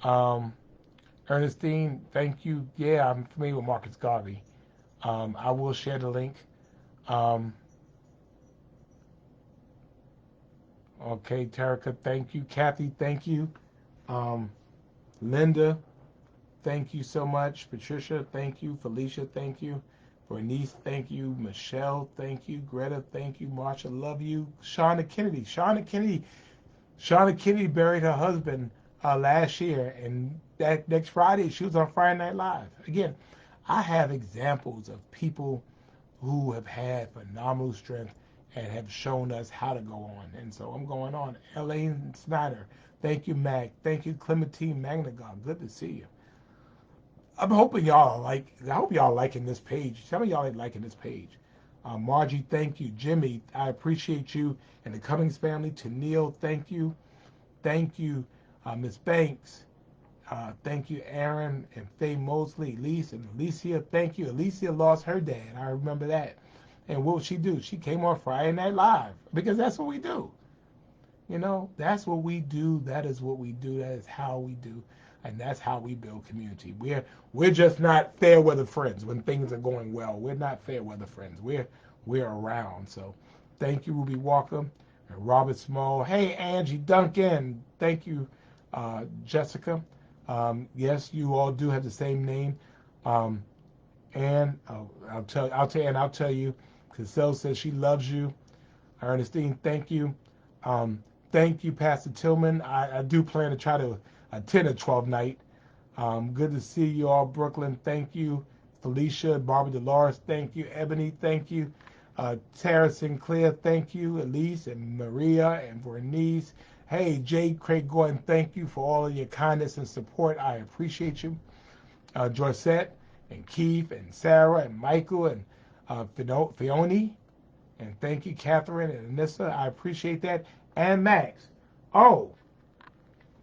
Um, Ernestine, thank you. Yeah, I'm familiar with Marcus Garvey. I will share the link. Um, okay, Terica, thank you. Kathy, thank you. Um, Linda, thank you so much. Patricia, thank you. Felicia, thank you. Bernice, thank you. Michelle, thank you. Greta, thank you. Marsha, love you. Shauna Kennedy. Shauna Kennedy buried her husband last year, and that next Friday she was on Friday Night Live. Again, I have examples of people who have had phenomenal strength and have shown us how to go on. And so I'm going on. Elaine Snyder, thank you, Mac. Thank you, Clementine Magnagon. Good to see you. I'm hoping y'all like. I hope y'all liking this page. Some of y'all ain't liking this page. Margie, thank you. Jimmy, I appreciate you. And the Cummings family. To Neil, thank you. Thank you, Miss Banks. Thank you, Aaron and Faye Mosley, Lise and Alicia. Thank you. Alicia lost her dad. I remember that. And what would she do? She came on Friday Night Live because that's what we do. You know, that's what we do. That is what we do. That is how we do, and that's how we build community. We're just not fair weather friends when things are going well. We're not fair weather friends. We're around. So, thank you, Ruby Walker and Robert Small. Hey, Angie Duncan. Thank you, Jessica. Yes, you all do have the same name. Um, and I'll tell you. Cassell says she loves you. Ernestine, thank you. Um, Thank you, Pastor Tillman. I do plan to try to attend a 12 night. Good to see you all, Brooklyn. Thank you. Felicia, Barbara Dolores, thank you. Ebony, thank you. Tara Sinclair, thank you. Elise and Maria and Bernice. Hey, Jay Craig Gordon, thank you for all of your kindness and support. I appreciate you. Joycette and Keith and Sarah and Michael and Fiona. And thank you, Catherine and Anissa. I appreciate that. And Max. Oh,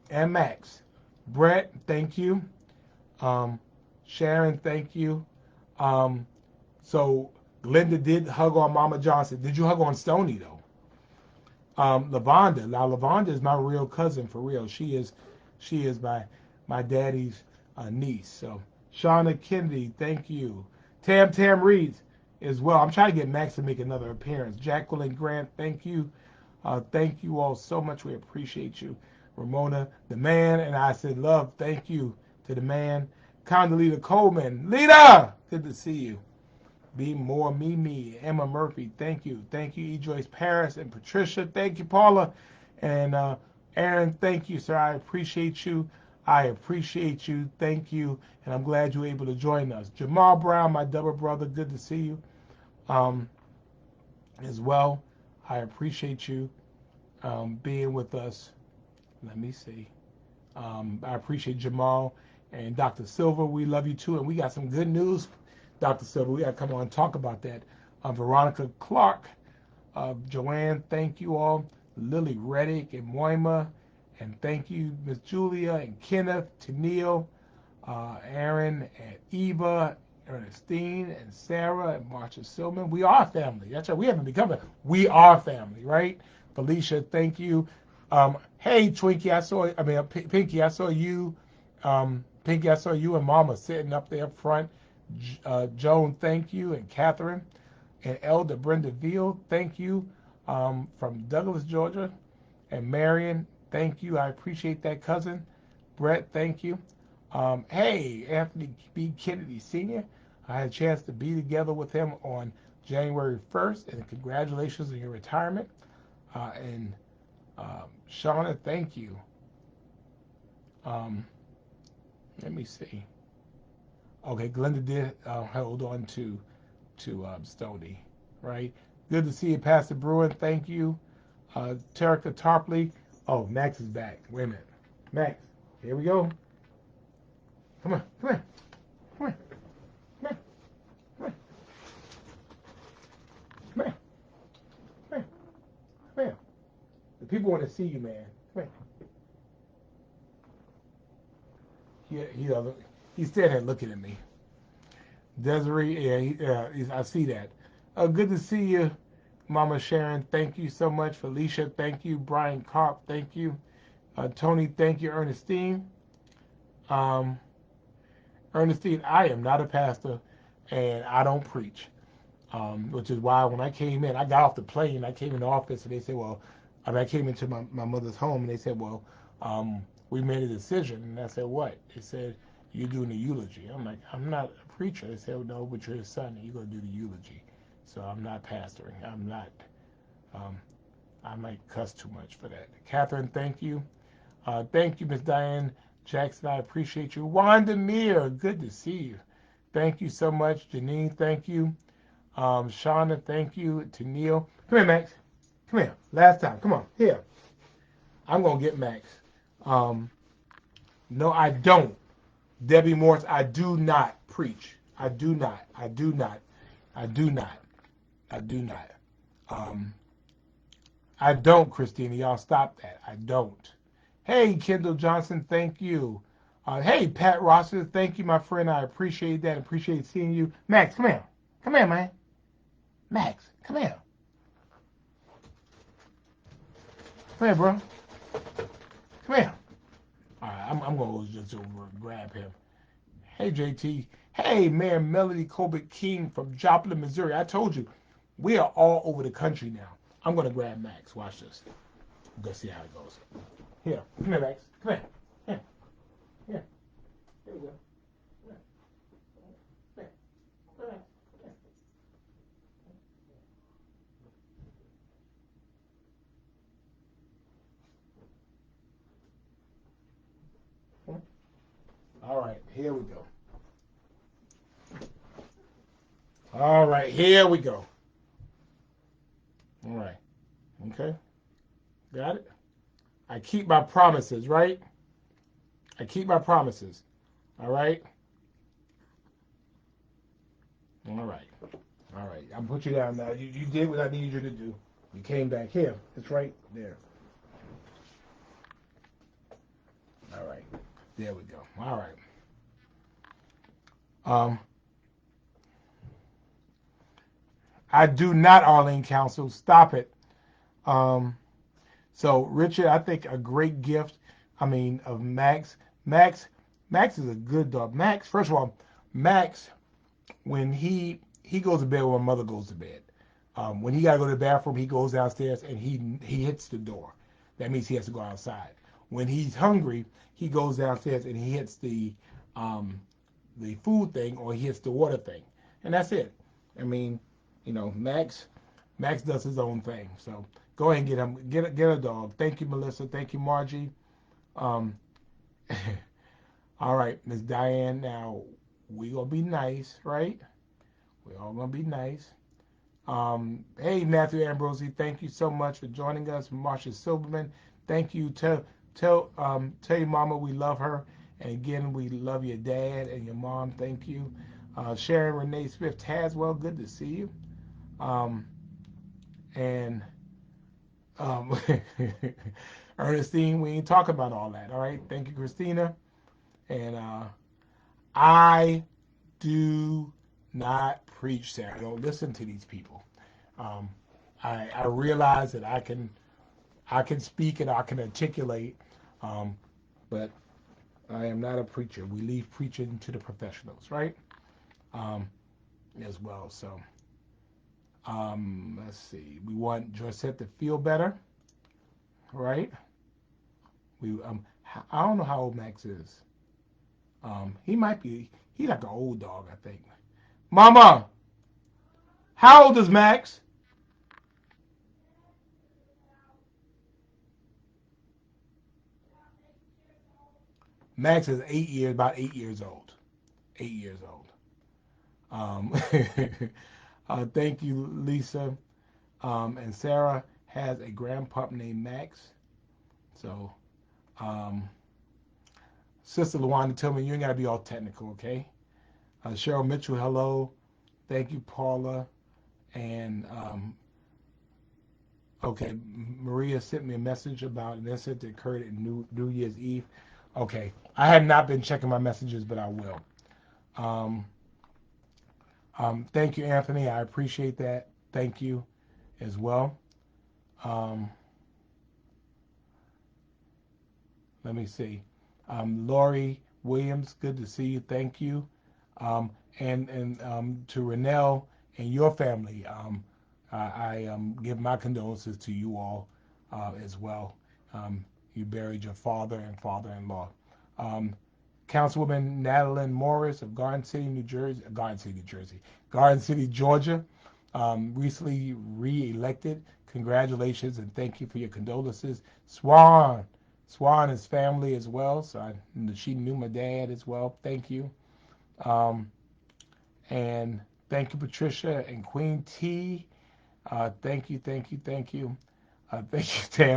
and Max. Brett, thank you. Um, Sharon, thank you. Um, so Glenda did hug on Mama Johnson. Did you hug on Stony though? Lavonda. Now Lavonda is my real cousin for real. She is my daddy's niece. So Shauna Kennedy, thank you. Tam Reeds as well. I'm trying to get Max to make another appearance. Jacqueline Grant, thank you all so much. We appreciate you. Ramona, the man, and I said love. Thank you to the man. Condoleezza Coleman, Lita, good to see you. Be more me. Emma Murphy, thank you. Thank you, E. Joyce Paris and Patricia. Thank you, Paula. And Aaron, thank you, sir. I appreciate you. I appreciate you. Thank you. And I'm glad you were able to join us. Jamal Brown, my double brother, good to see you um, as well. I appreciate you being with us. Let me see. I appreciate Jamal and Dr. Silver. We love you too. And we got some good news, Dr. Silver. We got to come on and talk about that. Veronica Clark, Joanne, thank you all. Lily Reddick and Moima. And thank you, Miss Julia and Kenneth, Tennille, Aaron and Eva, Ernestine and Sarah and Marsha Silman. We are family. That's right. We haven't become it. We are family, right? Felicia, thank you. Hey, Twinkie, Pinky, I saw you. Pinky, I saw you and Mama sitting up there up front. Joan, thank you. And Catherine and Elder Brenda Veal, thank you. From Douglas, Georgia. And Marion, thank you. I appreciate that, cousin. Brett, thank you. Hey, Anthony B. Kennedy Sr., I had a chance to be together with him on January 1st, and congratulations on your retirement. And Shauna, thank you. Um, Let me see. Okay, Glenda did hold on to Stony, right? Good to see you, Pastor Bruin. Thank you. Terica Tarpley. Oh, Max is back. Wait a minute. Max, here we go. Come on, come on, come on, come on, come on, come on, come on, come on. The people want to see you, man. Come on. He's standing there looking at me. Desiree, I see that. Good to see you, Mama Sharon. Thank you so much. Felicia, thank you. Brian Karp, thank you. Tony, thank you. Ernestine. Um, Ernestine, I am not a pastor and I don't preach, which is why when I came in, I got off the plane, I came in the office and they said, well, I came into my mother's home and they said, well, we made a decision. And I said, what? They said, you're doing the eulogy. I'm like, I'm not a preacher. They said, well, no, but you're his son and you're going to do the eulogy. So I'm not pastoring. Um, I might cuss too much for that. Catherine, thank you. Thank you, Miss Diane Jackson. I appreciate you. Wanda Meir, good to see you. Thank you so much. Janine, thank you. Shauna, thank you. Neil. Come here, Max. Come here. Last time. Come on. Here. I'm going to get Max. No, I don't. Debbie Morris, I do not preach. I do not. I do not. I do not. I do not. I don't, Christina. Y'all stop that. I don't. Hey, Kendall Johnson, thank you. Hey, Pat Rosser, thank you, my friend. I appreciate that. Appreciate seeing you. Max, come here. Come here, man. Max, come here. Come here, bro. Come here. All right, I'm going to just over and grab him. Hey, JT. Hey, Mayor Melody Colbert King from Joplin, Missouri. I told you, we are all over the country now. I'm going to grab Max. Watch this. I'm going to see how it goes. Here. Come here, Max. Come here. Here. Here. Here we go. Come here. Come here. Come here. All right, here we go. All right, here we go. All right. Okay. Got it? I keep my promises, right? I keep my promises. All right? All right. All right. I'll put you down now. You did what I needed you to do. You came back here. It's right there. All right. There we go. All right. I do not, Arlene Council. Stop it. So Richard, I think a great gift. I mean, of Max. Max is a good dog. Max, first of all, Max, when he goes to bed when my mother goes to bed. When he gotta go to the bathroom, he goes downstairs and he hits the door. That means he has to go outside. When he's hungry, he goes downstairs and he hits the food thing or he hits the water thing, and that's it. I mean, Max does his own thing. So go ahead and get him get a dog. Thank you, Melissa. Thank you, Margie. Um, all right, Miss Diane. Now we gonna be nice, right? We all gonna be nice. Hey, Matthew Ambrosi, thank you so much for joining us. Marsha Silverman, thank you. Tell your mama we love her, and again we love your dad and your mom. Thank you. Sharon Renee Smith Haswell, good to see you. Um, and Ernestine, we ain't talking about all that. All right, thank you, Christina. And I do not preach, Sarah. Don't listen to these people. Um, I realize that I can speak and I can articulate, but I am not a preacher. We leave preaching to the professionals, right? Um, as well. So let's see. We want Josette to feel better, right? I don't know how old Max is. He might be. He's like an old dog, I think. Mama, how old is Max? Max is about 8 years old. 8 years old. Thank you, Lisa and Sarah. has a grandpup named Max. So, um, Sister Luanda, tell me you ain't got to be all technical, okay? Cheryl Mitchell, hello. Thank you, Paula. And okay, Maria sent me a message about an incident that occurred at New Year's Eve. Okay, I had not been checking my messages, but I will. Um, thank you, Anthony. I appreciate that. Thank you as well. Um, let me see. Lori Williams, good to see you. Thank you. And to Renell and your family, I give my condolences to you all as well. You buried your father and father-in-law. Um, Councilwoman Natalie Morris of Garden City, New Jersey, Garden City, Georgia, recently re-elected. Congratulations and thank you for your condolences. Swan is family as well, so she knew my dad as well. Thank you. Um, and thank you, Patricia and Queen T. Thank you. Thank you,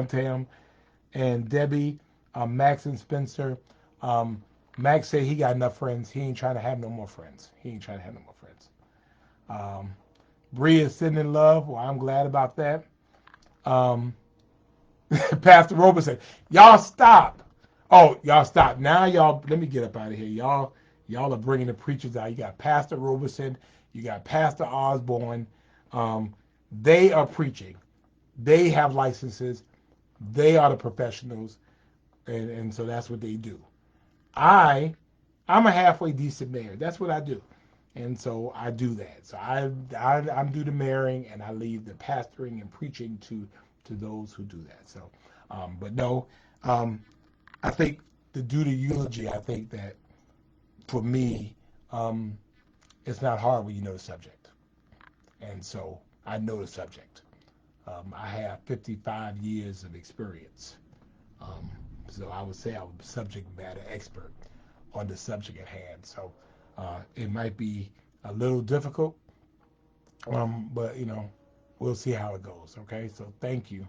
Tam, and Debbie, Max and Spencer. Max said he got enough friends. He ain't trying to have no more friends. Bree is sitting in love. Well, I'm glad about that. Um, Pastor Roberson, y'all stop. Oh, y'all stop. Now y'all, let me get up out of here. Y'all are bringing the preachers out. You got Pastor Roberson. You got Pastor Osborne. Um, they are preaching. They have licenses. They are the professionals. And so that's what they do. I'm a halfway decent mayor. That's what I do. And so I do that. So I'm do the mayoring and I leave the pastoring and preaching to those who do that. So, but no, I think to do the eulogy, I think that for me, um, it's not hard when you know the subject. And so I know the subject. I have 55 years of experience. Um, so I would say I'm a subject matter expert on the subject at hand. So it might be a little difficult, but we'll see how it goes. Okay, so thank you.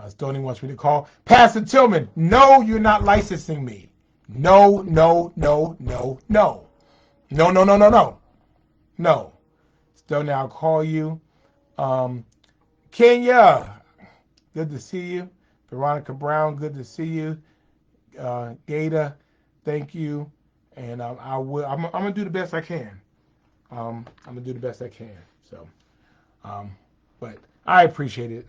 Stoney wants me to call Pastor Tillman. No, you're not licensing me. No, no, no, no, no, no, no, no, no, no, no. Stoney, I'll call you. Kenya, good to see you. Veronica Brown, good to see you. Gata, thank you. And I will. I'm gonna do the best I can. I'm gonna do the best I can. So, um, but I appreciate it.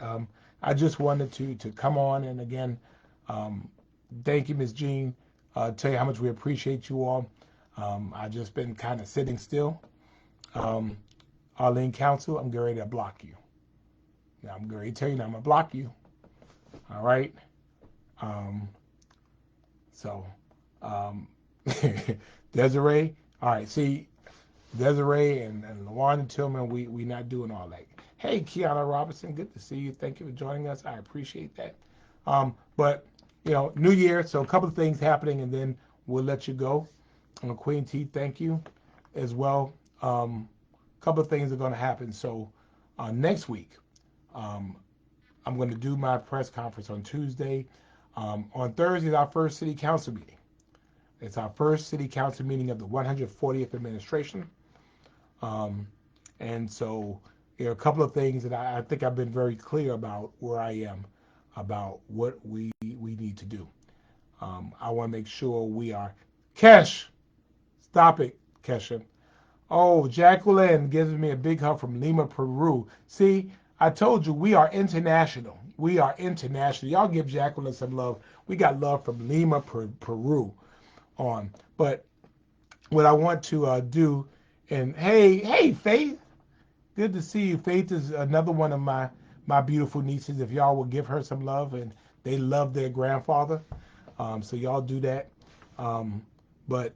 I just wanted to come on and again, um, thank you, Ms. Jean. Tell you how much we appreciate you all. I just been kind of sitting still. Um, Arlene Council, I'm getting ready to block you. Now I'm going to tell you now I'm gonna block you. All right. Um, so, um, Desiree. All right. See, Desiree and LaWanda Tillman, we not doing all that. Hey, Kiana Robinson, good to see you. Thank you for joining us. I appreciate that. But New Year, so a couple of things happening, and then we'll let you go. Queen T, thank you as well. A couple of things are going to happen. So next week, um, I'm going to do my press conference on Tuesday. On Thursday is our first city council meeting. It's our first city council meeting of the 140th administration. And so there are a couple of things that I think I've been very clear about where I am about what we need to do. I want to make sure we are. Kesh, stop it, Kesha. Oh, Jacqueline gives me a big hug from Lima, Peru. See, I told you we are international. We are international. Y'all give Jacqueline some love. We got love from Lima, Peru on. But what I want to do, and hey, Faith, good to see you. Faith is another one of my beautiful nieces. If y'all will give her some love, and they love their grandfather, so y'all do that. But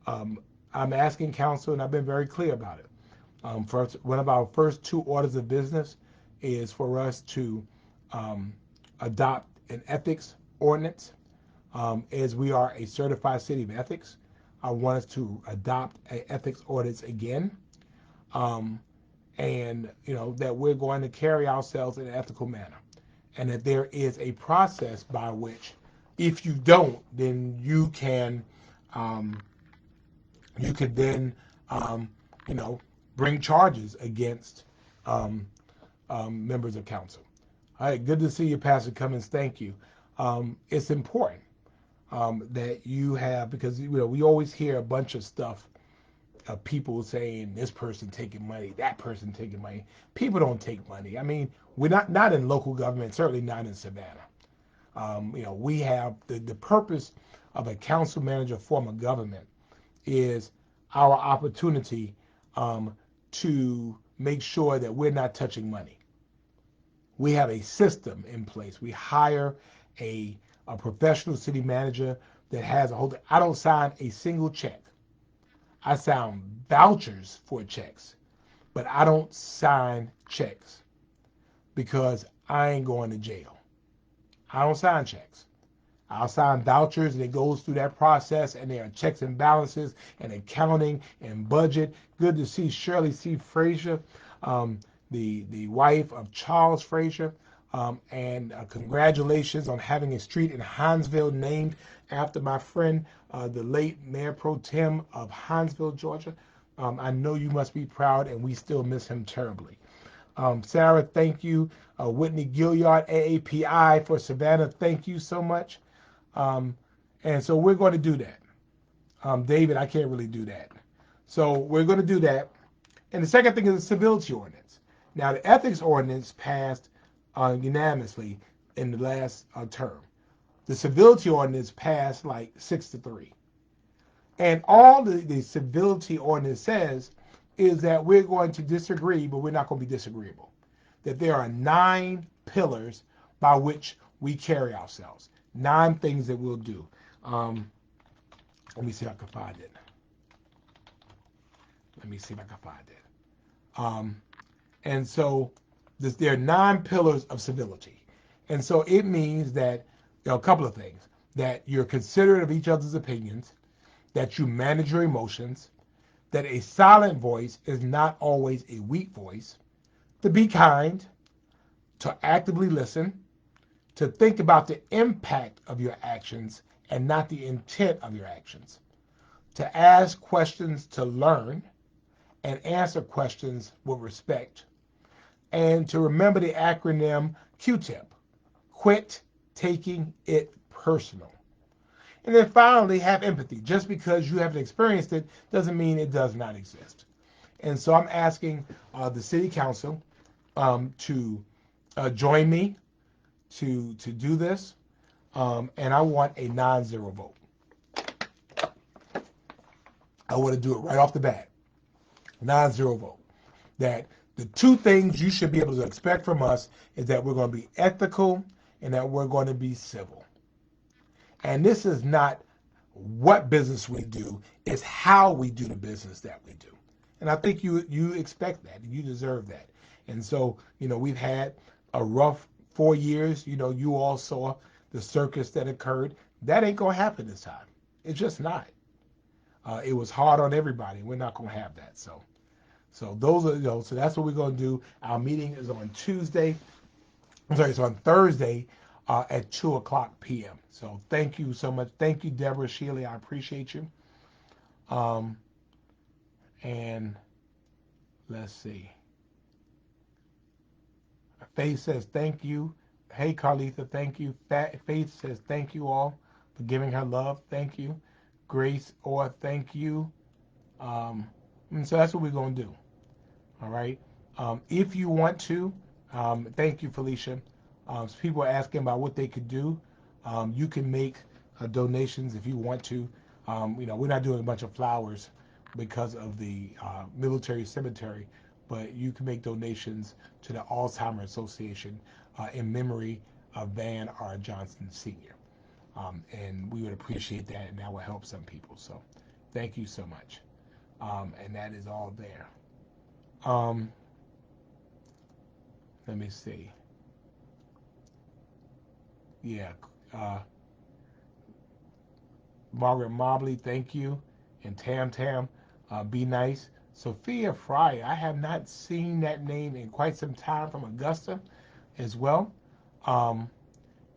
I'm asking council, and I've been very clear about it. First, one of our first two orders of business is for us to adopt an ethics ordinance. As we are a certified city of ethics, I want us to adopt an ethics ordinance again. And that we're going to carry ourselves in an ethical manner. and that there is a process by which, if you don't, then um, you could then, um, you know, bring charges against um, members of council. All right, good to see you, Pastor Cummins. Thank you. It's important that you have, because we always hear a bunch of stuff of people saying this person taking money, that person taking money. People don't take money. I mean, we're not in local government, certainly not in Savannah. We have the purpose of a council manager form of government is our opportunity to make sure that we're not touching money. We have a system in place. We hire a professional city manager that has a whole. I don't sign a single check. I sign vouchers for checks, but I don't sign checks because I ain't going to jail. I don't sign checks. I'll sign vouchers, and it goes through that process, and there are checks and balances and accounting and budget. Good to see Shirley C. Frazier, the wife of Charles Frazier, and congratulations on having a street in Hinesville named after my friend, the late Mayor Pro Tem of Hinesville, Georgia. I know you must be proud, and we still miss him terribly. Sarah, thank you. Whitney Gilliard, AAPI for Savannah, thank you so much. And so we're going to do that. David, I can't really do that. So we're going to do that. And the second thing is the civility ordinance. Now, the ethics ordinance passed unanimously in the last term. The civility ordinance passed like 6-3. And all the civility ordinance says is that we're going to disagree, but we're not going to be disagreeable. That there are 9 pillars by which we carry ourselves. 9 things that we'll do. Let me see if I can find it. And so there are 9 pillars of civility. And so it means that a couple of things. That you're considerate of each other's opinions, that you manage your emotions, that a silent voice is not always a weak voice, to be kind, to actively listen, to think about the impact of your actions and not the intent of your actions, to ask questions to learn and answer questions with respect, and to remember the acronym QTIP, quit taking it personal. And then finally, have empathy. Just because you haven't experienced it doesn't mean it does not exist. And so I'm asking the city council to join me to do this, and I want a 9-0 vote. I want to do it right off the bat. 9-0 vote. That the 2 things you should be able to expect from us is that we're going to be ethical and that we're going to be civil. And this is not what business we do, it's how we do the business that we do. And I think you expect that, and you deserve that. And so, we've had a rough 4 years. You all saw the circus that occurred. That ain't going to happen this time. It's just not. It was hard on everybody. We're not going to have that. So those are, so that's what we're going to do. Our meeting is on Tuesday. It's on Thursday at 2:00 p.m. So thank you so much. Thank you, Deborah Shealy. I appreciate you. And let's see. Faith says thank you. Hey, Carlitha, thank you. Faith says thank you all for giving her love. Thank you. Grace, or thank you. And so that's what we're going to do. All right. If you want to, thank you, Felicia. People are asking about what they could do. You can make donations if you want to. We're not doing a bunch of flowers because of the military cemetery, but you can make donations to the Alzheimer's Association in memory of Van R. Johnson Sr. And we would appreciate that, and that will help some people. So thank you so much. And that is all there. Let me see. Yeah. Margaret Mobley, thank you. And Tam, be nice. Sophia Fry, I have not seen that name in quite some time, from Augusta as well. Um,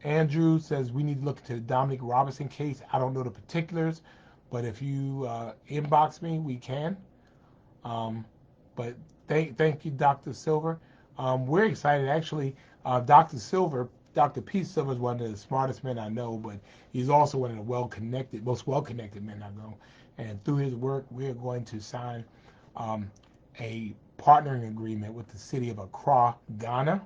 Andrew says we need to look into the Dominic Robinson case. I don't know the particulars, but if you inbox me, we can. Um, but thank you, Dr. Silver. We're excited. Actually, Dr. Silver, Dr. Pete Silver is one of the smartest men I know, but he's also one of the most well-connected men I know. And through his work, we're going to sign um, a partnering agreement with the city of Accra, Ghana,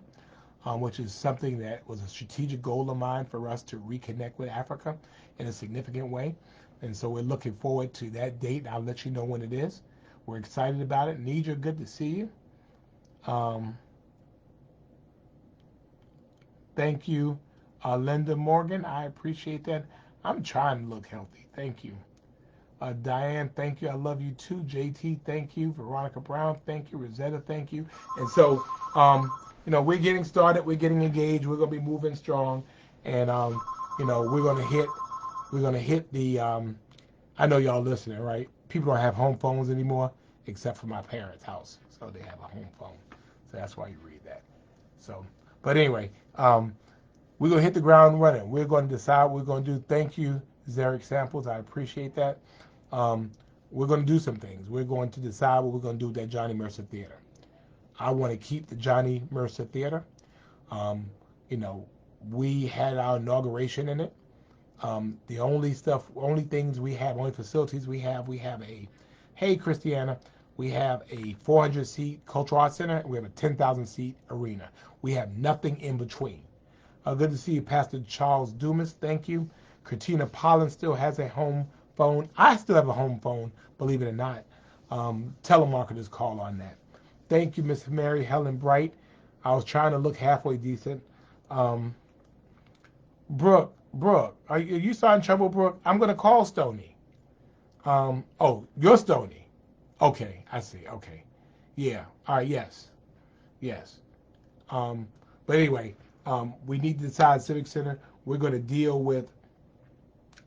which is something that was a strategic goal of mine for us to reconnect with Africa in a significant way. And so we're looking forward to that date. I'll let you know when it is. We're excited about it. Nidra, good to see you. Thank you, Linda Morgan. I appreciate that. I'm trying to look healthy. Thank you. Diane, thank you. I love you too. JT, thank you. Veronica Brown, thank you. Rosetta, thank you. And so, we're getting started. We're getting engaged. We're gonna be moving strong, and we're gonna hit the. I know y'all listening, right? People don't have home phones anymore, except for my parents' house, so they have a home phone. So that's why you read that. So, but anyway, we're gonna hit the ground running. We're going to decide what we're gonna do. Thank you, Zarek Samples. I appreciate that. Um, we're gonna do some things. We're going to decide what we're gonna do with that Johnny Mercer Theater. I want to keep the Johnny Mercer Theater. Um, you know, we had our inauguration in it. Only things we have, only facilities we have hey Christiana, we have a 400 seat cultural arts center. We have a 10,000 seat arena. We have nothing in between. Good to see you, Pastor Charles Dumas. Thank you. Katrina Pollen still has a home phone. I still have a home phone, believe it or not. Telemarketers call on that. Thank you, Miss Mary Helen Bright. I was trying to look halfway decent. Um, Brooke, are you starting trouble, Brooke? I'm gonna call Stony. Oh, you're Stony. Okay, I see. Okay, yeah. All right. Yes. Um, but anyway, we need to decide Civic Center. We're going to deal with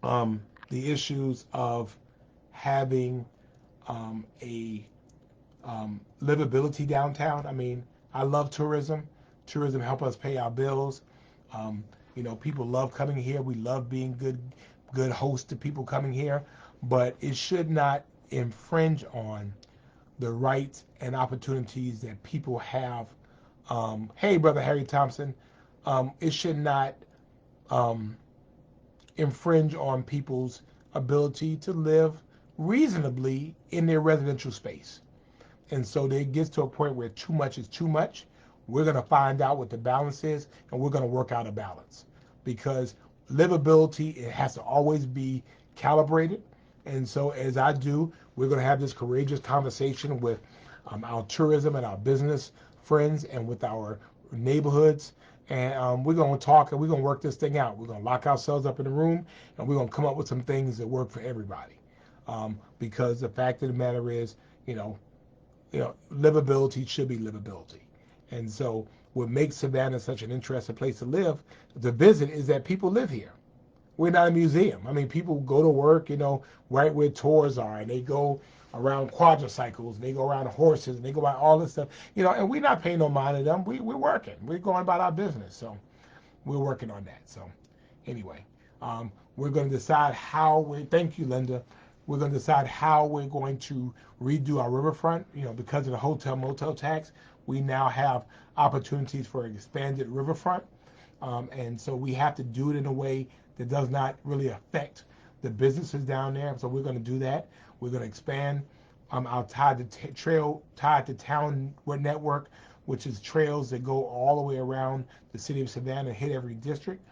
the issues of having a livability downtown. I mean, I love tourism. Tourism help us pay our bills. Um, people love coming here. We love being good hosts to people coming here, but it should not infringe on the rights and opportunities that people have. Hey, brother Harry Thompson, it should not um, infringe on people's ability to live reasonably in their residential space. And so it gets to a point where too much is too much. We're going to find out what the balance is, and we're going to work out a balance because livability, it has to always be calibrated. And so as I do, we're going to have this courageous conversation with our tourism and our business friends and with our neighborhoods. And we're going to talk and we're going to work this thing out. We're going to lock ourselves up in a room and we're going to come up with some things that work for everybody. Because the fact of the matter is, you know, livability should be livability. And so what makes Savannah such an interesting place to live, to visit, is that people live here. We're not a museum. I mean, people go to work, right where tours are, and they go around quadricycles, and they go around horses, and they go around all this stuff, and we're not paying no mind to them. We're working. We're going about our business. So we're working on that. So anyway, we're going to decide thank you, Linda. We're going to decide how we're going to redo our riverfront. Because of the hotel motel tax, we now have opportunities for expanded riverfront. And so we have to do it in a way that does not really affect the businesses down there. So we're going to do that. We're going to expand our tied to town network, which is trails that go all the way around the city of Savannah and hit every district.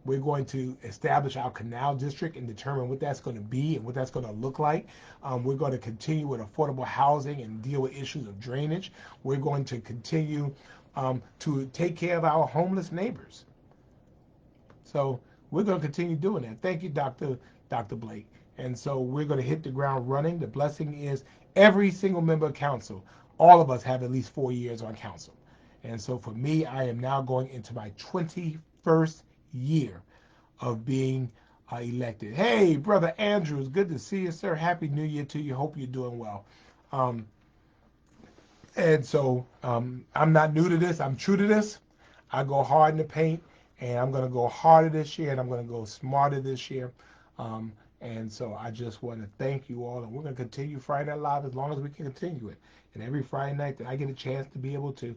We're going to establish our canal district and determine what that's going to be and what that's going to look like. We're going to continue with affordable housing and deal with issues of drainage. We're going to continue to take care of our homeless neighbors. So we're going to continue doing that. Thank you, Dr. Blake. And so we're going to hit the ground running. The blessing is every single member of council, all of us have at least 4 years on council. And so for me, I am now going into my 21st year of being elected. Hey, Brother Andrews, good to see you, sir. Happy New Year to you. Hope you're doing well. And so I'm not new to this. I'm true to this. I go hard in the paint, and I'm going to go harder this year, and I'm going to go smarter this year. Um, and so I just want to thank you all, and we're going to continue Friday Night Live as long as we can continue it. And every Friday night that I get a chance to be able to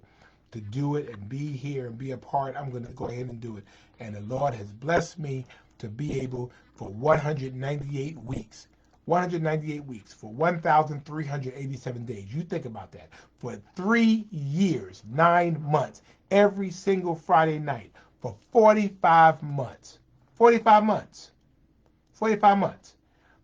do it and be here and be a part, I'm going to go ahead and do it. And the Lord has blessed me to be able for 198 weeks. 198 weeks for 1,387 days. You think about that. For 3 years, 9 months, every single Friday night for 45 months. 45 months. 45 months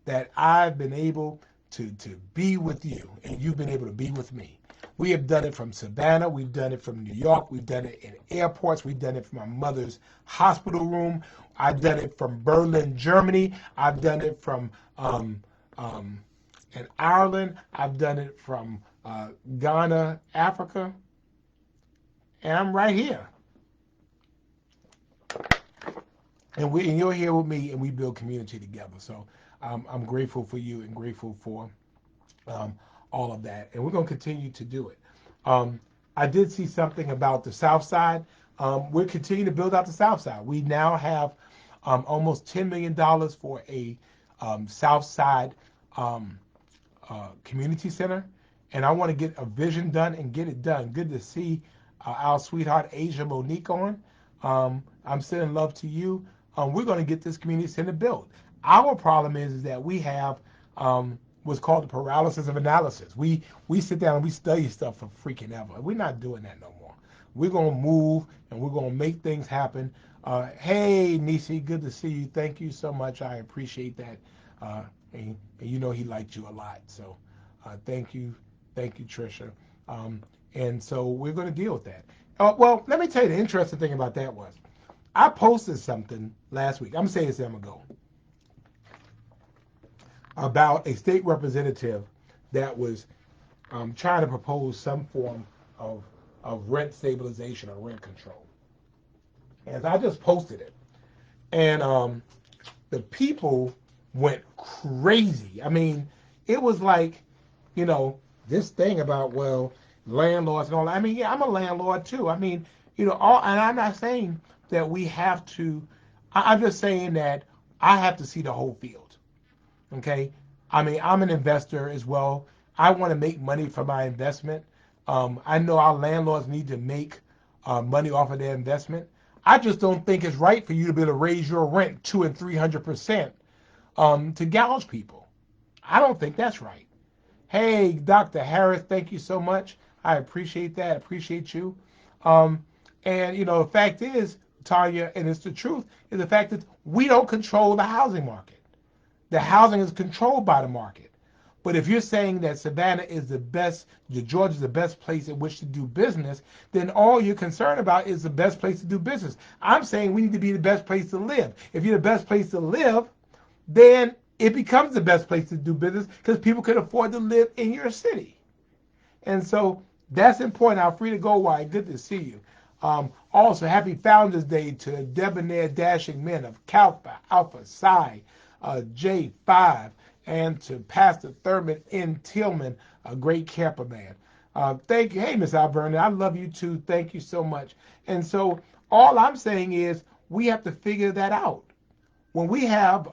that I've been able to be with you, and you've been able to be with me. We have done it from Savannah. We've done it from New York. We've done it in airports. We've done it from my mother's hospital room. I've done it from Berlin, Germany. I've done it from in Ireland. I've done it from Ghana, Africa. And I'm right here. And you're here with me, and we build community together. So I'm grateful for you and grateful for all of that. And we're going to continue to do it. I did see something about the South Side. We're continuing to build out the South Side. We now have almost $10 million for a South Side community center. And I want to get a vision done and get it done. Good to see our sweetheart Asia Monique on. I'm sending love to you. We're going to get this community center built. Our problem is that we have what's called the paralysis of analysis. We sit down and we study stuff for freaking ever. We're not doing that no more. We're going to move and we're going to make things happen. Hey, Nisi, good to see you. Thank you so much. I appreciate that. And you know he liked you a lot. So thank you. Thank you, Trisha. And so we're going to deal with that. Well, let me tell you the interesting thing about that was I posted something last week. I'm going to say this, I'm going to go. About a state representative that was trying to propose some form of rent stabilization or rent control. And I just posted it. And the people went crazy. I mean, it was like, you know, this thing about, well, landlords and all that. I mean, yeah, I'm a landlord too. I mean, you know, and I'm not saying that we have to, I'm just saying that I have to see the whole field. Okay? I mean, I'm an investor as well. I want to make money from my investment. I know our landlords need to make money off of their investment. I just don't think it's right for you to be able to raise your rent 200% and 300% to gouge people. I don't think that's right. Hey, Dr. Harris, thank you so much. I appreciate that. I appreciate you. And, you know, the fact is, Tanya, and it's the truth, is the fact that we don't control the housing market. The housing is controlled by the market. But if you're saying that Savannah is the best, Georgia is the best place in which to do business, then all you're concerned about is the best place to do business. I'm saying we need to be the best place to live. If you're the best place to live, then it becomes the best place to do business because people can afford to live in your city. And so that's important. Alfreda Goldwine, good to see you. Also, happy Founders Day to debonair dashing men of Kappa, Alpha Psi, J5, and to Pastor Thurman N. Tillman, a great camper man. Thank you. Hey, Miss Alberta, I love you too. Thank you so much. And so all I'm saying is we have to figure that out. When we have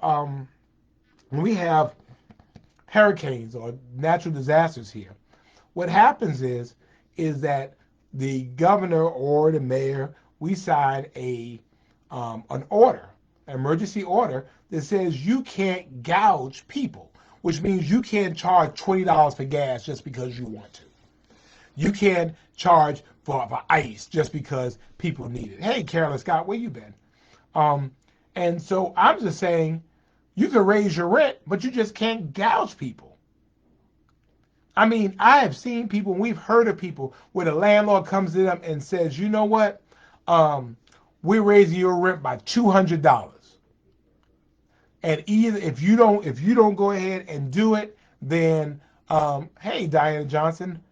hurricanes or natural disasters here, what happens is that the governor or the mayor, we sign an order, an emergency order that says you can't gouge people, which means you can't charge $20 for gas just because you want to. You can't charge for ice just because people need it. Hey, Carolyn Scott, where you been? And so I'm just saying you can raise your rent, but you just can't gouge people. I mean, I have seen people, we've heard of people where the landlord comes to them and says, you know what? We're raising your rent by $200. And either if you don't go ahead and do it, then hey, Diana Johnson.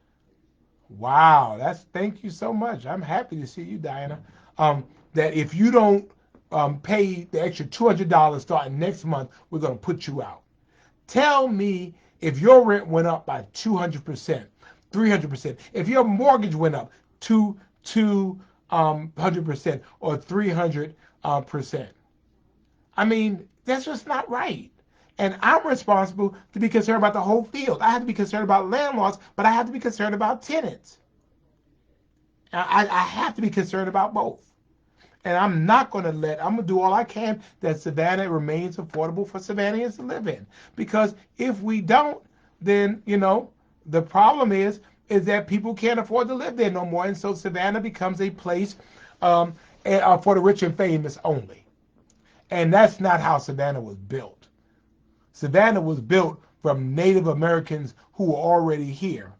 Wow, thank you so much. I'm happy to see you, Diana. That if you don't pay the extra $200 starting next month, we're going to put you out. Tell me if your rent went up by 200%, 300%, if your mortgage went up to 100% or 300%. I mean, that's just not right. And I'm responsible to be concerned about the whole field. I have to be concerned about landlords, but I have to be concerned about tenants. I have to be concerned about both. And I'm not going to I'm going to do all I can that Savannah remains affordable for Savannahans to live in. Because if we don't, then, the problem is that people can't afford to live there no more. And so Savannah becomes a place for the rich and famous only. And that's not how Savannah was built. Savannah was built from Native Americans who were already here.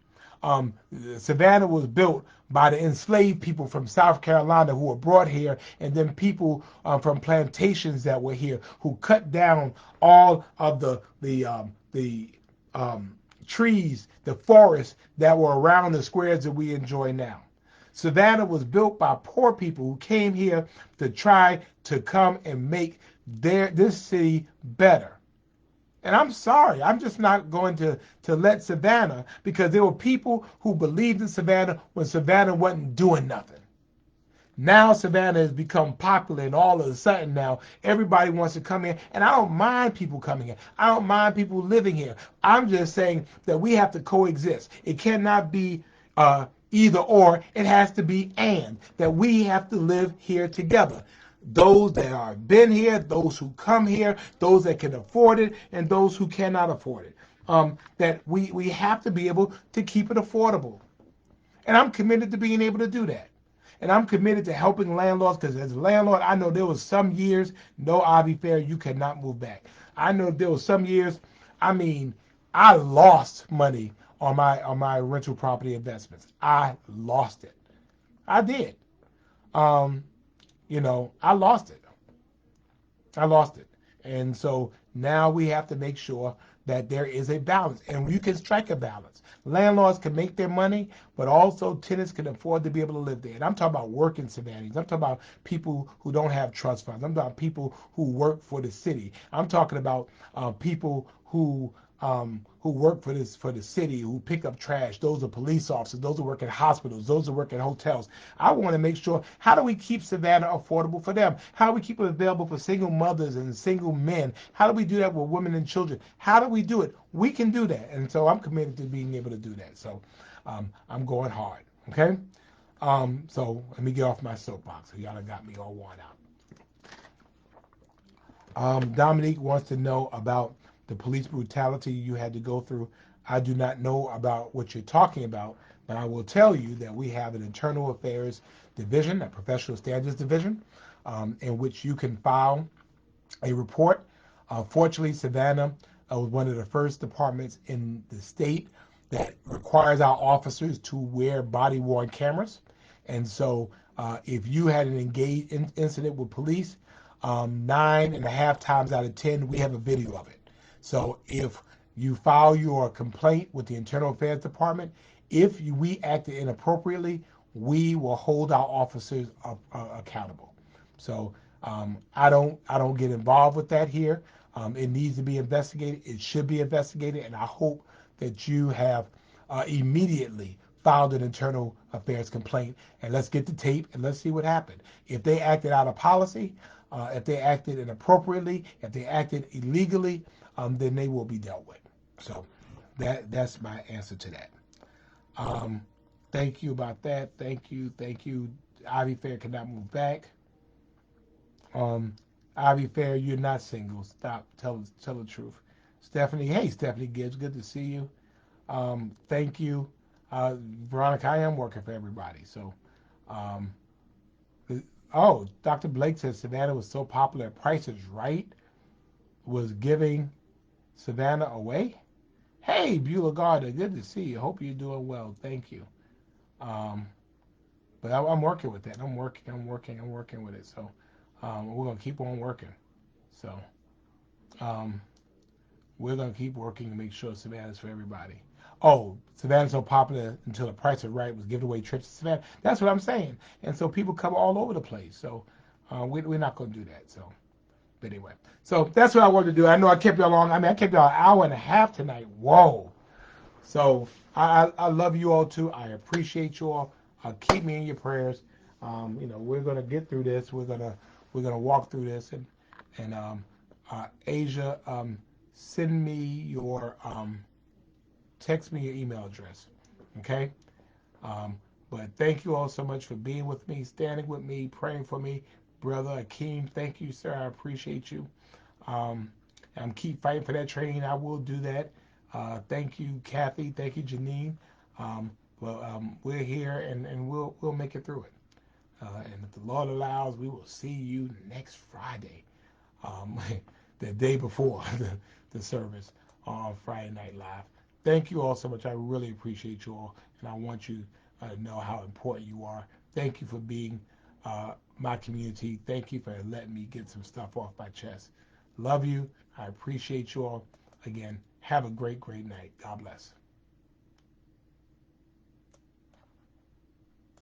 Savannah was built by the enslaved people from South Carolina who were brought here, and then people from plantations that were here who cut down all of the trees, the forests that were around the squares that we enjoy now. Savannah was built by poor people who came here to try to come and make this city better. And I'm sorry, I'm just not going to let Savannah, because there were people who believed in Savannah when Savannah wasn't doing nothing. Now Savannah has become popular, and all of a sudden now everybody wants to come in. And I don't mind people coming in. I don't mind people living here. I'm just saying that we have to coexist. It cannot be either or. It has to be and, that we have to live here together. Those that have been here, those who come here, those that can afford it, and those who cannot afford it. That we have to be able to keep it affordable. And I'm committed to being able to do that. And I'm committed to helping landlords, because as a landlord, I know there was some years, no Ivy Fair, you cannot move back. I know there was some years, I lost money on my rental property investments. I lost it. I did. I lost it. I lost it. And so now we have to make sure that there is a balance, and you can strike a balance. Landlords can make their money, but also tenants can afford to be able to live there. And I'm talking about working Savannahans. I'm talking about people who don't have trust funds. I'm talking about people who work for the city. I'm talking about people who work for the city, who pick up trash. Those are police officers. Those who work at hospitals. Those who work at hotels. I want to make sure, how do we keep Savannah affordable for them? How do we keep it available for single mothers and single men? How do we do that with women and children? How do we do it? We can do that. And so I'm committed to being able to do that. So I'm going hard. Okay? So let me get off my soapbox. Y'all done got me all worn out. Dominique wants to know about the police brutality you had to go through. I do not know about what you're talking about, but I will tell you that we have an internal affairs division, a professional standards division, in which you can file a report. Fortunately, Savannah was one of the first departments in the state that requires our officers to wear body-worn cameras. And so if you had an engaged incident with police, 9.5 times out of 10, we have a video of it. So if you file your complaint with the Internal Affairs Department, if we acted inappropriately, we will hold our officers accountable. So I don't get involved with that here. It needs to be investigated. It should be investigated, and I hope that you have immediately filed an internal affairs complaint, and let's get the tape and let's see what happened. If they acted out of policy, if they acted inappropriately, if they acted illegally, then they will be dealt with. So that's my answer to that. Thank you about that. Thank you. Ivy Fair cannot move back. Ivy Fair, you're not single. Stop. Tell the truth. Stephanie, hey Stephanie Gibbs, good to see you. Thank you. Veronica, I am working for everybody. So, Dr. Blake says Savannah was so popular, Price is Right was giving Savannah away. Hey, Beulah Gardner, good to see you. Hope you're doing well. Thank you. But I'm working with that. I'm working with it. So we're gonna keep on working. So we're gonna keep working to make sure Savannah's for everybody. Oh, Savannah's so popular until the Price is Right was giving away trips to Savannah. That's what I'm saying. And so people come all over the place. So we're not gonna do that. So. But anyway, so that's what I wanted to do. I know I kept y'all long. I kept y'all an hour and a half tonight. Whoa. So I love you all too. I appreciate you all. Keep me in your prayers. we're gonna get through this. We're gonna walk through this, and Asia, send me your text me your email address, okay? Um, but thank you all so much for being with me, standing with me, praying for me, brother Akeem. Thank you, sir. I appreciate you. Um, I'm keep fighting for that training. I will do that. Thank you, Kathy. Thank you, Janine. Um, we're here and we'll make it through it. And if the Lord allows, we will see you next Friday, um, the day before the service on Friday Night Live. Thank you all so much. I really appreciate you all, and I want you to know how important you are. Thank you for being my community. Thank you for letting me get some stuff off my chest. Love you. I appreciate you all. Again, have a great, great night. God bless.